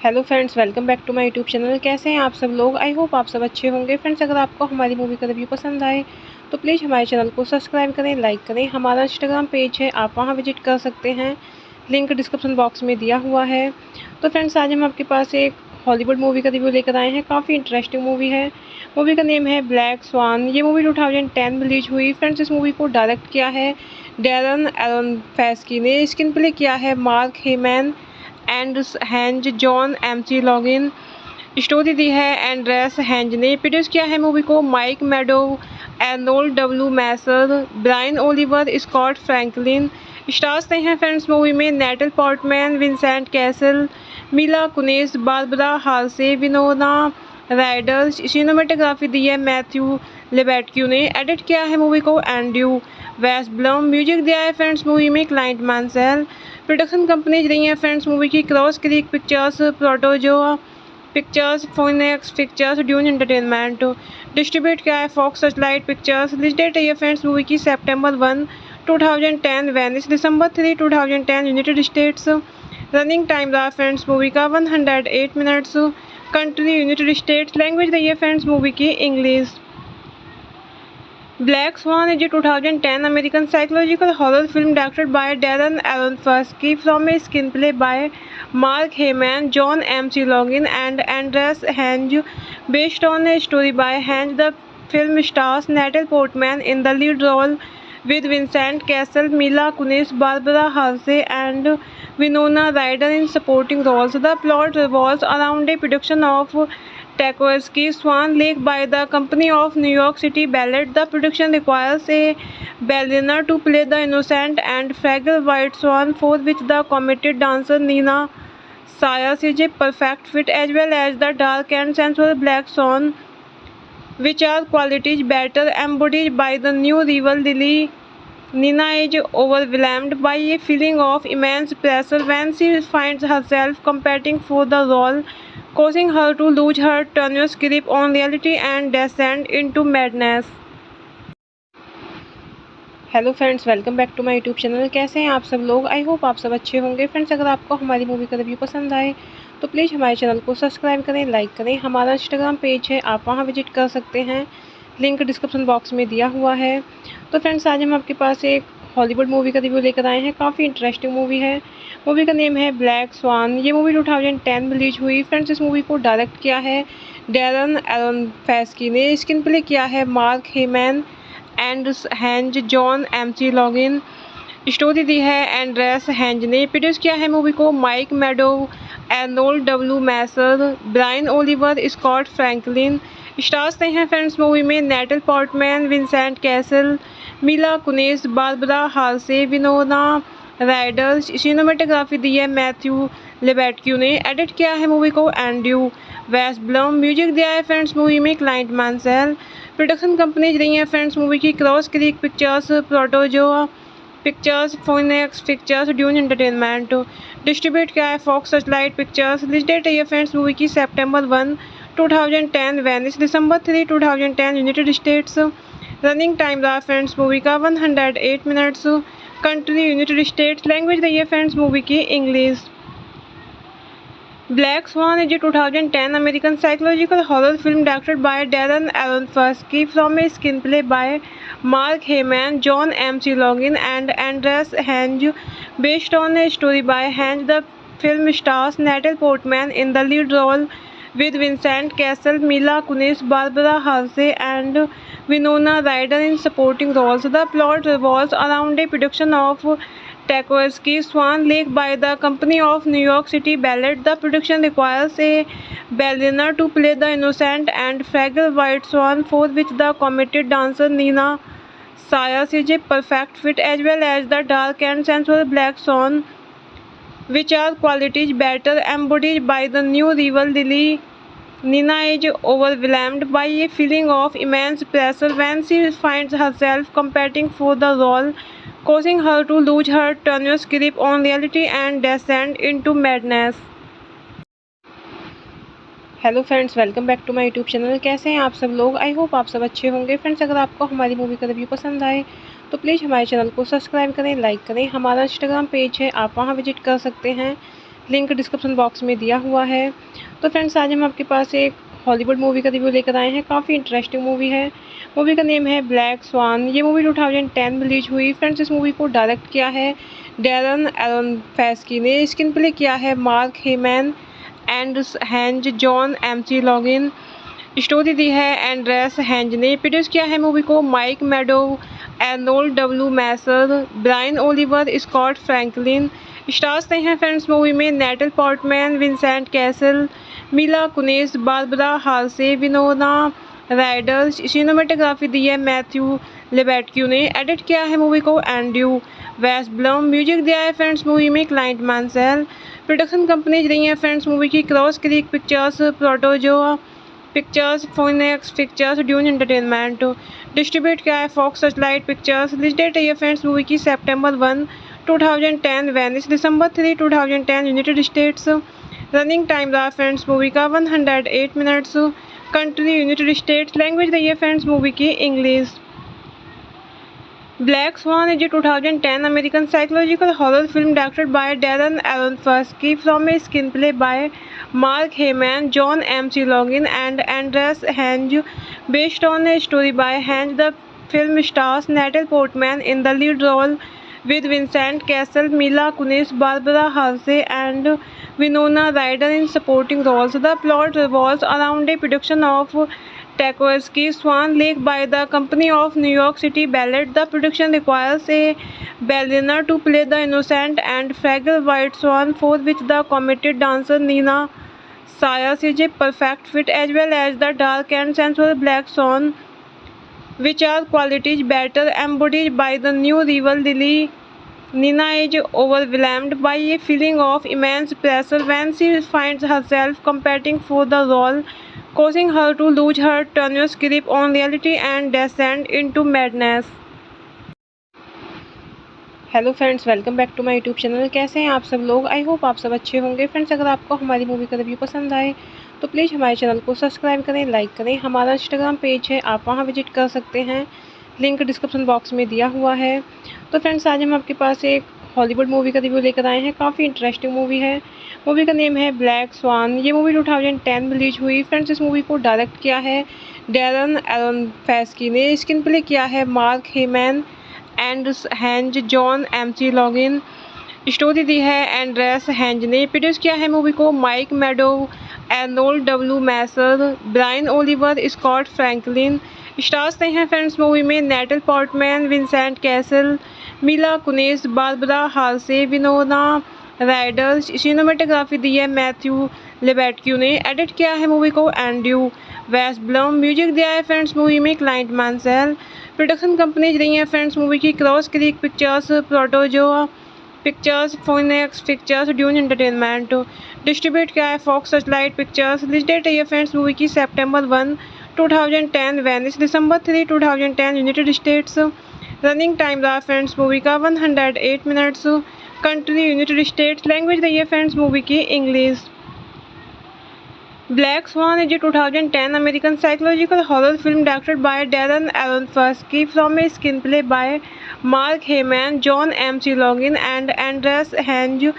Hello friends, welcome back to my YouTube channel. कैसे हैं आप सब लोग? I hope आप सब अच्छे होंगे। Friends, अगर आपको हमारी मूवी का रिव्यू पसंद आए तो प्लीज़ हमारे चैनल को सब्सक्राइब करें, लाइक करें। हमारा इंस्टाग्राम पेज है, आप वहां विजिट कर सकते हैं, लिंक डिस्क्रिप्शन बॉक्स में दिया हुआ है। तो फ्रेंड्स, आज हम आपके पास एक हॉलीवुड मूवी का रिव्यू लेकर आए हैं। काफ़ी इंटरेस्टिंग मूवी है। मूवी का नेम है ब्लैक स्वान। ये मूवी 2010 में रिलीज हुई। फ्रेंड्स, इस मूवी को डायरेक्ट किया है डैरन एरोनोफ्स्की ने। स्क्रीन प्ले किया है Mark Heyman and Heinz, John McLaughlin. Story दी है एंड्रेस हैंज ने। प्रोड्यूस किया है मूवी को Mike Medavoy, Arnold W Messer, Brian Oliver, Scott Franklin. Stars रहे हैं फ्रेंड्स मूवी में Natalie Portman, Vincent Cassel, Mila Kunis, Barbara Hershey, Winona Ryder. Cinematography दी है मैथ्यू लेबेटक्यू ने। एडिट किया है मूवी को एंड्रयू वेस्टब्लम। म्यूजिक दिया है फ्रेंड्स मूवी में क्लाइंट मांसेल। प्रोडक्शन कंपनीज रही हैं फ्रेंड्स मूवी की Cross Creek Pictures, Protozoa Pictures, Phoenix Pictures, Dune Entertainment. Distribute किया है Fox Searchlight Pictures. Release date है ये फ्रेंड्स मूवी की सितंबर 1, 2010, वेनिस दिसंबर 3, 2010, यूनाइटेड स्टेट्स। रनिंग टाइम रहा फ्रेंड्स मूवी का 108 minutes. Country United States. Language रही है फ्रेंड्स मूवी की English. Black Swan is a 2010 American psychological horror film directed by Darren Aronofsky from a screenplay by Mark Heyman, John M.C. Logan, and Andreas Henge, based on a story by Henge. The film stars Natalie Portman in the lead role with Vincent Cassel, Mila Kunis, Barbara Hershey, and Winona Ryder in supporting roles. The plot revolves around a production of Tchaikovsky's Swan Lake by the Company of New York City Ballet. The production requires a ballerina to play the innocent and fragile white swan, for which the committed dancer Nina Sayas is a perfect fit, as well as the dark and sensual black swan, which are qualities better embodied by the new rival Lily. Nina is overwhelmed by a feeling of immense pressure when she finds herself competing for the role, causing her to lose her tenuous grip on reality and descend into madness. Hello friends, welcome back to my YouTube channel. कैसे हैं आप सब लोग? I hope आप सब अच्छे होंगे। Friends, अगर आपको हमारी मूवी का रिव्यू पसंद आए तो प्लीज़ हमारे चैनल को सब्सक्राइब करें, लाइक करें। हमारा इंस्टाग्राम पेज है, आप वहां विजिट कर सकते हैं, लिंक डिस्क्रिप्शन बॉक्स में दिया हुआ है। तो फ्रेंड्स, आज हम आपके पास एक हॉलीवुड मूवी का रिव्यू लेकर आए हैं। काफ़ी इंटरेस्टिंग मूवी है। मूवी का नेम है ब्लैक स्वान। ये मूवी 2010 में रिलीज हुई। फ्रेंड्स, इस मूवी को डायरेक्ट किया है डैरन एरोनोफ्स्की ने। स्क्रीन प्ले किया है Mark Heyman and Heinz, John McLaughlin. Story दी है एंड्रेस हैंज ने। प्रोड्यूस किया है मूवी को Mike Medavoy, Arnold W Messer, Brian Oliver, Scott Franklin. Stars रहे हैं फ्रेंड्स मूवी में Natalie Portman, Vincent Cassel, Mila Kunis, Barbara Hershey, Winona Ryder. Cinematography दी है मैथ्यू लेबेटक्यू ने। एडिट किया है मूवी को एंड्रयू वेस्टब्लम। म्यूजिक दिया है फ्रेंड्स मूवी में क्लाइंट मानसेल। प्रोडक्शन कंपनीज रही हैं फ्रेंड्स मूवी की Cross Creek Pictures, Protozoa Pictures, Phoenix Pictures, Dune Entertainment. Distribute किया है Fox Searchlight Pictures. Release date रही है फ्रेंड्स मूवी की सेप्टेम्बर 1, 2010 वेनिस, दिसंबर 3, 2010 यूनाइटेड स्टेट्स। रनिंग टाइम रहा फ्रेंड्स मूवी का 108 minutes. Country United States. Language रही है फ्रेंड्स मूवी की English. Black Swan is a 2010 American psychological horror film directed by Darren Aronofsky from a screenplay by Mark Heyman, John M.C. Logan, and Andreas Henge, based on a story by Henge. The film stars Natalie Portman in the lead role with Vincent Cassel, Mila Kunis, Barbara Hershey, and Winona Ryder in supporting roles. The plot revolves around a production of Tchaikovsky's Swan Lake by the Company of New York City Ballet. The production requires a ballerina to play the innocent and fragile white swan, for which the committed dancer Nina Sayas is a perfect fit, as well as the dark and sensual black swan, which are qualities better embodied by the new rival Lily. Nina is overwhelmed by a feeling of immense pressure when she finds herself competing for the role, causing her to lose her tenuous grip on reality and descend into madness. Hello friends, welcome back to my YouTube channel. कैसे हैं आप सब लोग? I hope आप सब अच्छे होंगे। Friends, अगर आपको हमारी मूवी का रिव्यू पसंद आए तो प्लीज़ हमारे चैनल को सब्सक्राइब करें, लाइक करें। हमारा इंस्टाग्राम पेज है, आप वहां विजिट कर सकते हैं, लिंक डिस्क्रिप्शन बॉक्स में दिया हुआ है। तो फ्रेंड्स, आज हम आपके पास एक हॉलीवुड मूवी का रिव्यू लेकर आए हैं। काफ़ी इंटरेस्टिंग मूवी है। मूवी का नेम है ब्लैक स्वान। ये मूवी 2010 में रिलीज हुई। फ्रेंड्स, इस मूवी को डायरेक्ट किया है डैरन एरोनोफ्स्की ने। स्क्रीन प्ले किया है Mark Heyman and Heinz, John McLaughlin. Story दी है एंड्रेस हैंज ने। प्रोड्यूस किया है मूवी को Mike Medavoy, Arnold W Messer, Brian Oliver, Scott Franklin. Stars रहे हैं फ्रेंड्स मूवी में Natalie Portman, Vincent Cassel, Mila Kunis, Barbara Hershey, Winona Ryder. Cinematography दी है मैथ्यू लेबेटक्यू ने। एडिट किया है मूवी को एंड्रयू वेस्टब्लम। म्यूजिक दिया है फ्रेंड्स मूवी में क्लाइंट मानसेल। प्रोडक्शन कंपनीज रही हैं फ्रेंड्स मूवी की Cross Creek Pictures, Protozoa Pictures, Phoenix Pictures, Dune Entertainment. Distribute किया है Fox Searchlight Pictures. Release date रही है फ्रेंड्स मूवी की सेप्टेम्बर 1, 2010 वेनिस, दिसंबर 3, 2010 यूनाइटेड स्टेट्स। रनिंग टाइम रहा फ्रेंड्स मूवी का 108 minutes. Country United States. Language रही है फ्रेंड्स मूवी की English. Black Swan is a 2010 American psychological horror film directed by Darren Aronofsky from a screenplay by Mark Heyman, John M.C. Logan, and Andreas Henge, based on a story by Henge. The film stars Natalie Portman in the lead role with Vincent Cassel, Mila Kunis, Barbara Hershey, and Winona Ryder in supporting roles. The plot revolves around a production of Tchaikovsky's Swan Lake by the Company of New York City Ballet. The production requires a ballerina to play the innocent and fragile white swan, for which the committed dancer Nina Sayers is a perfect fit, as well as the dark and sensual black swan, which are qualities better embodied by the new rival Lily. Nina is overwhelmed by a feeling of immense pressure when she finds herself competing for the role, causing her to lose her tenuous grip on reality and descend into madness. Hello friends, welcome back to my YouTube channel. कैसे हैं आप सब लोग? I hope आप सब अच्छे होंगे। Friends, अगर आपको हमारी मूवी का रिव्यू पसंद आए तो प्लीज़ हमारे चैनल को सब्सक्राइब करें, लाइक करें। हमारा इंस्टाग्राम पेज है, आप वहां विजिट कर सकते हैं, लिंक डिस्क्रिप्शन बॉक्स में दिया हुआ है। तो फ्रेंड्स, आज हम आपके पास एक हॉलीवुड मूवी का रिव्यू लेकर आए हैं। काफ़ी इंटरेस्टिंग मूवी है। मूवी का नेम है ब्लैक स्वान। ये मूवी 2010 में रिलीज हुई। फ्रेंड्स, इस मूवी को डायरेक्ट किया है डैरन एरोनोफ्स्की ने। स्क्रीन प्ले किया है Mark Heyman and Heinz, John McLaughlin. Story दी है एंड्रेस हेंज ने। प्रोड्यूस किया है मूवी को Mike Medavoy, Arnold W Messer, Brian Oliver, Scott Franklin. Stars ने हैं फ्रेंड्स मूवी में Natalie Portman, Vincent Cassel, Mila Kunis, Barbara Hershey, Winona Ryder. Cinematography दी है मैथ्यू लेबेटक्यू ने। एडिट किया है मूवी को एंड्रयू वेस्टब्लम। म्यूजिक दिया है फ्रेंड्स मूवी में क्लाइंट मांसेल। प्रोडक्शन कंपनीज रही हैं फ्रेंड्स मूवी की Cross Creek Pictures, Protozoa Pictures, Phoenix Pictures, Dune Entertainment. Distribute किया है Fox Searchlight Pictures. Release date है फ्रेंड्स मूवी की September 1, 2010 Venice, December 3, 2010 United States. Running time रहा friends movie का 108 minutes. Country United States. Language रही है friends movie की English. Black Swan is a 2010 American psychological horror film directed by Darren Aronofsky from a screenplay by Mark Heyman, John M.C. Logan, and Andreas Henge,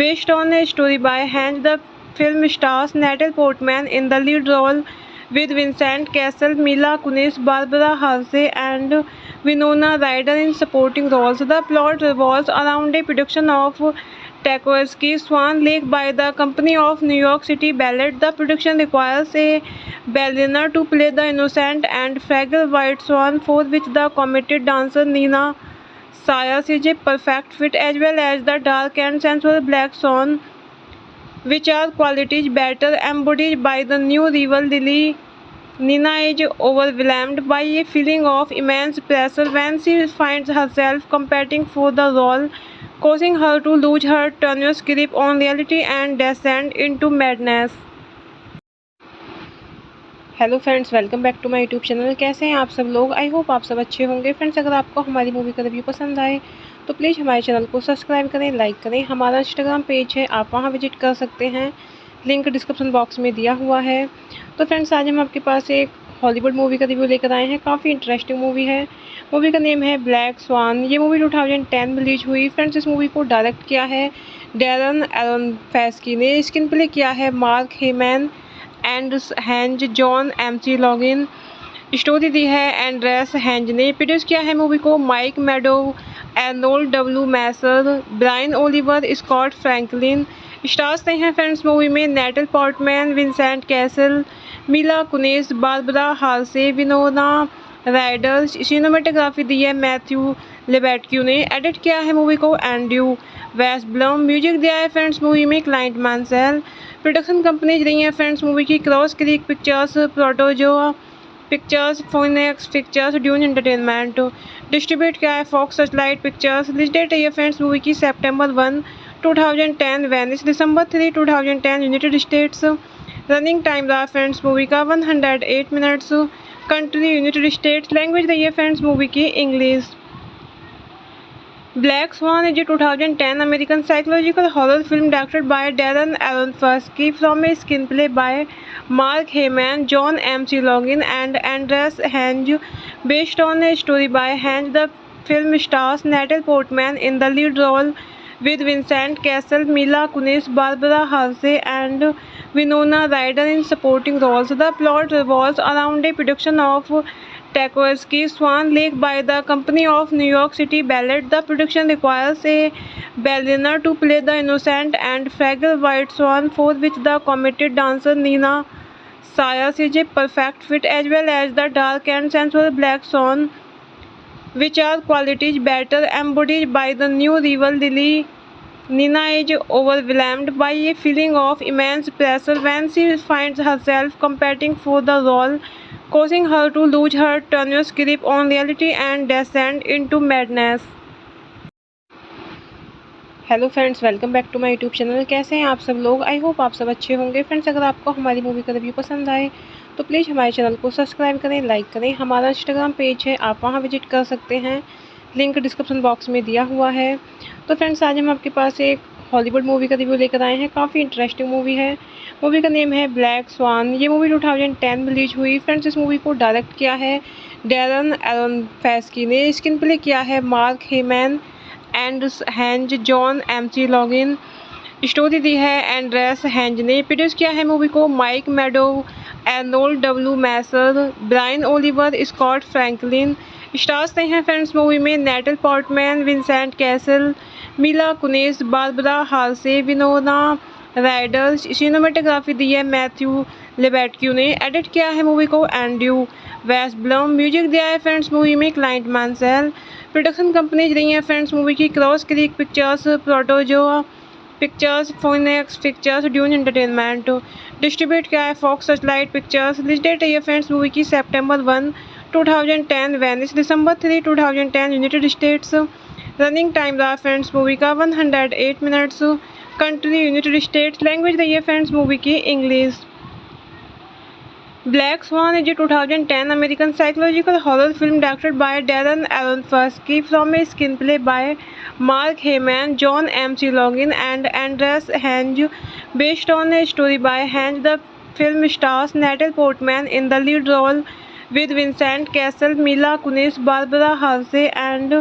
based on a story by Henge. The film stars Natalie Portman in the lead role with Vincent Cassel, Mila Kunis, Barbara Hershey, and Winona Ryder in supporting roles. The plot revolves around a production of Tchaikovsky's Swan Lake by the Company of New York City Ballet. The production requires a ballerina to play the innocent and fragile white swan, for which the committed dancer Nina Sayers is a perfect fit, as well as the dark and sensual black swan, which are qualities better embodied by the new rival Lily. Nina is overwhelmed by a feeling of immense pressure when she finds herself competing for the role, causing her to lose her tenuous grip on reality and descend into madness. Hello friends, welcome back to my YouTube channel. कैसे हैं आप सब लोग? I hope आप सब अच्छे होंगे। Friends, अगर आपको हमारी मूवी का रिव्यू पसंद आए तो प्लीज़ हमारे चैनल को सब्सक्राइब करें, लाइक करें। हमारा इंस्टाग्राम पेज है, आप वहां विजिट कर सकते हैं, लिंक डिस्क्रिप्शन बॉक्स में दिया हुआ है। तो फ्रेंड्स, आज हम आपके पास एक हॉलीवुड मूवी का रिव्यू लेकर आए हैं। काफ़ी इंटरेस्टिंग मूवी है। मूवी का नेम है ब्लैक स्वान। ये मूवी 2010 में रिलीज हुई। फ्रेंड्स, इस मूवी को डायरेक्ट किया है डैरन एरोनोफ्स्की ने। स्क्रीन प्ले किया है Mark Heyman and Heinz, John McLaughlin. Story दी है एंड्रेस हेंज ने। प्रोड्यूस किया है मूवी को Mike Medavoy, Arnold W Messer, Brian Oliver, Scott Franklin. Stars ने हैं फ्रेंड्स मूवी में Natalie Portman, Vincent Cassel, Mila Kunis, Barbara Hershey, Winona Ryder. Cinematography दी है मैथ्यू लेबेटक्यू ने। एडिट किया है मूवी को एंड्रयू वेस्टब्लम। म्यूजिक दिया है फ्रेंड्स मूवी में क्लाइंट मांसेल। प्रोडक्शन कंपनीज रही हैं फ्रेंड्स मूवी की Cross Creek Pictures, Protozoa Pictures, Phoenix Pictures, Dune Entertainment. Distribute किया है Fox Searchlight Pictures. Release date है फ्रेंड्स मूवी की September 1, 2010 Venice, December 3, 2010 United States. Running time रहा friends movie का 108 minutes. Country United States. Language रही है friends movie की English. Black Swan is a 2010 American psychological horror film directed by Darren Aronofsky from a screenplay by Mark Heyman, John M.C. Logan, and Andreas Henge, based on a story by Henge. The film stars Natalie Portman in the lead role with Vincent Cassel, Mila Kunis, Barbara Hershey, and Winona Ryder in supporting roles. The plot revolves around a production of Tchaikovsky's Swan Lake by the Company of New York City Ballet. The production requires a ballerina to play the innocent and fragile white swan, for which the committed dancer Nina Sayers is a perfect fit, as well as the dark and sensual black swan, which are qualities better embodied by the new rival Lily. Nina is overwhelmed by a feeling of immense pressure when she finds herself competing for the role, causing her to lose her tenuous grip on reality and descend into madness. Hello friends, welcome back to my YouTube channel. कैसे हैं आप सब लोग? I hope आप सब अच्छे होंगे। Friends, अगर आपको हमारी मूवी का रिव्यू पसंद आए तो प्लीज़ हमारे चैनल को सब्सक्राइब करें, लाइक करें। हमारा इंस्टाग्राम पेज है, आप वहां विजिट कर सकते हैं, लिंक डिस्क्रिप्शन बॉक्स में दिया हुआ है। तो फ्रेंड्स, आज हम आपके पास एक हॉलीवुड मूवी का रिव्यू लेकर आए हैं। काफ़ी इंटरेस्टिंग मूवी है। मूवी का नेम है ब्लैक स्वान। ये मूवी 2010 में रिलीज हुई। फ्रेंड्स, इस मूवी को डायरेक्ट किया है डैरन एरोनफस्की ने। स्क्रीन प्ले किया है Mark Heyman and Heinz John McLaughlin. Story दी है एंड्रेस हैंज ने। प्रोड्यूस किया है मूवी को Mike Medavoy, Arnold W Messer, Brian Oliver, Scott Franklin. Stars ने हैं फ्रेंड्स मूवी में Natalie Portman, Vincent Cassel, Mila Kunis, Barbara Hershey, Winona Ryder. Cinematography दी है मैथ्यू लेबेटक्यू ने। एडिट किया है मूवी को एंड्रयू वेस्टब्लम। म्यूजिक दिया है फ्रेंड्स मूवी में क्लाइंट मांसेल। प्रोडक्शन कंपनीज रही हैं फ्रेंड्स मूवी की Cross Creek Pictures, Protozoa Pictures, Phoenix Pictures, Dune Entertainment. Distribute किया है Fox Searchlight Pictures. Release date है फ्रेंड्स मूवी की सितंबर 1, 2010 वेनिस, दिसंबर 3, 2010 यूनाइटेड स्टेट्स। रनिंग टाइम रहा फ्रेंड्स मूवी का 108 minutes. Country United States. Language रही है फ्रेंड्स मूवी की English. Black Swan is a 2010 American psychological horror film directed by Darren Aronofsky from a screenplay by Mark Heyman, John M.C. Logan, and Andreas Henge, based on a story by Henge. The film stars Natalie Portman in the lead role with Vincent Cassel, Mila Kunis, Barbara Hershey, and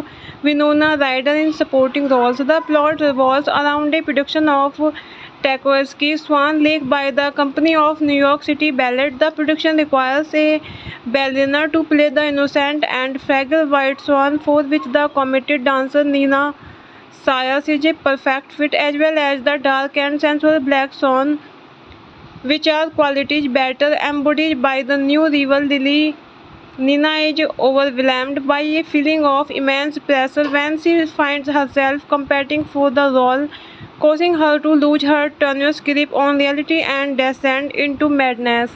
Winona Ryder in supporting roles. The plot revolves around a production of Tchaikovsky's Swan Lake by the Company of New York City Ballet. The production requires a ballerina to play the innocent and fragile white swan, for which the committed dancer Nina Sayers is a perfect fit, as well as the dark and sensual black swan, which are qualities better embodied by the new rival Lily. Nina is overwhelmed by a feeling of immense pressure when she finds herself competing for the role, causing her to lose her tenuous grip on reality and descend into madness.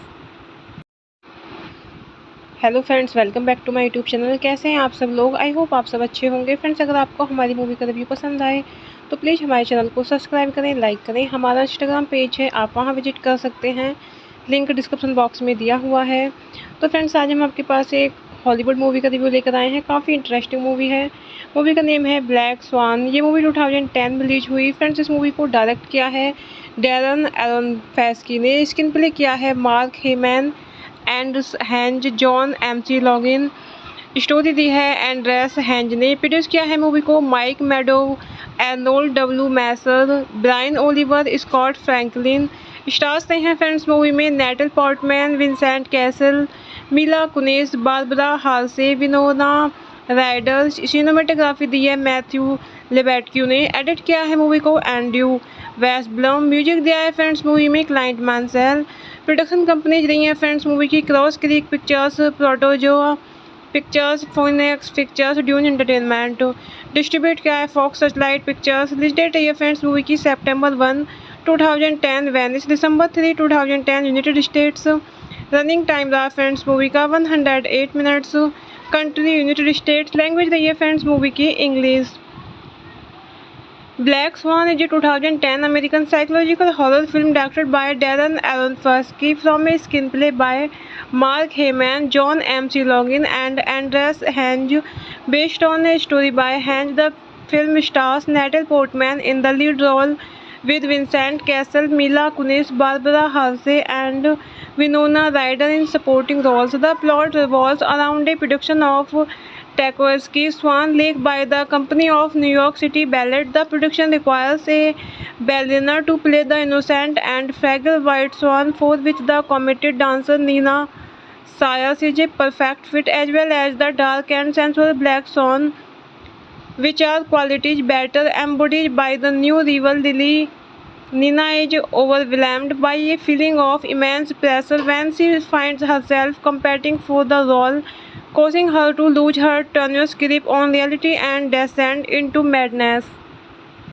Hello friends, welcome back to my YouTube channel. कैसे हैं आप सब लोग? I hope आप सब अच्छे होंगे। Friends, अगर आपको हमारी मूवी का रिव्यू पसंद आए तो प्लीज़ हमारे चैनल को सब्सक्राइब करें, लाइक करें। हमारा इंस्टाग्राम पेज है, आप वहां विजिट कर सकते हैं, लिंक डिस्क्रिप्शन बॉक्स में दिया हुआ है। तो फ्रेंड्स, आज हम आपके पास एक हॉलीवुड मूवी का रिव्यू लेकर आए हैं। काफ़ी इंटरेस्टिंग मूवी है। मूवी का नेम है ब्लैक स्वान। ये मूवी 2010 में रिलीज हुई। फ्रेंड्स, इस मूवी को डायरेक्ट किया है डैरन एरोनफस्की ने। स्क्रीन प्ले किया है Mark Heyman and Heinz John McLaughlin. Story दी है एंड्रेस हैंज ने। प्रोड्यूस किया है मूवी को Mike Medavoy, Arnold W Messer, Brian Oliver, Scott Franklin. Stars ने हैं फ्रेंड्स मूवी में Natalie Portman, Vincent Cassel, Mila Kunis, Barbara Hershey, Winona Ryder. Cinematography दी है मैथ्यू लेबेटक्यू ने। एडिट किया है मूवी को एंड्रयू वेस्टब्लम। म्यूजिक दिया है फ्रेंड्स मूवी में क्लाइंट मांसेल। प्रोडक्शन कंपनीज रही हैं फ्रेंड्स मूवी की Cross Creek Pictures, Protozoa Pictures, Phoenix Pictures, Dune Entertainment. Distribute किया है Fox Searchlight Pictures. Release date है फ्रेंड्स मूवी की सितंबर 1, 2010 वेनिस, दिसंबर 3, 2010 यूनाइटेड स्टेट्स। रनिंग टाइम रहा फ्रेंड्स मूवी का 108 minutes. Country United States. Language रही है फ्रेंड्स मूवी की English. Black Swan is a 2010 American psychological horror film directed by Darren Aronofsky from a screenplay by Mark Heyman, John M.C. Logan, and Andreas Henge, based on a story by Henge. The film stars Natalie Portman in the lead role with Vincent Cassel, Mila Kunis, Barbara Hershey, and Winona Ryder in supporting roles. The plot revolves around a production of Tchaikovsky's Swan Lake by the Company of New York City Ballet. The production requires a ballerina to play the innocent and fragile white swan, for which the committed dancer Nina Sayers is a perfect fit, as well as the dark and sensual black swan, which are qualities better embodied by the new rival Lily. Nina is overwhelmed by a feeling of immense pressure when she finds herself competing for the role, causing her to lose her tenuous grip on reality and descend into madness.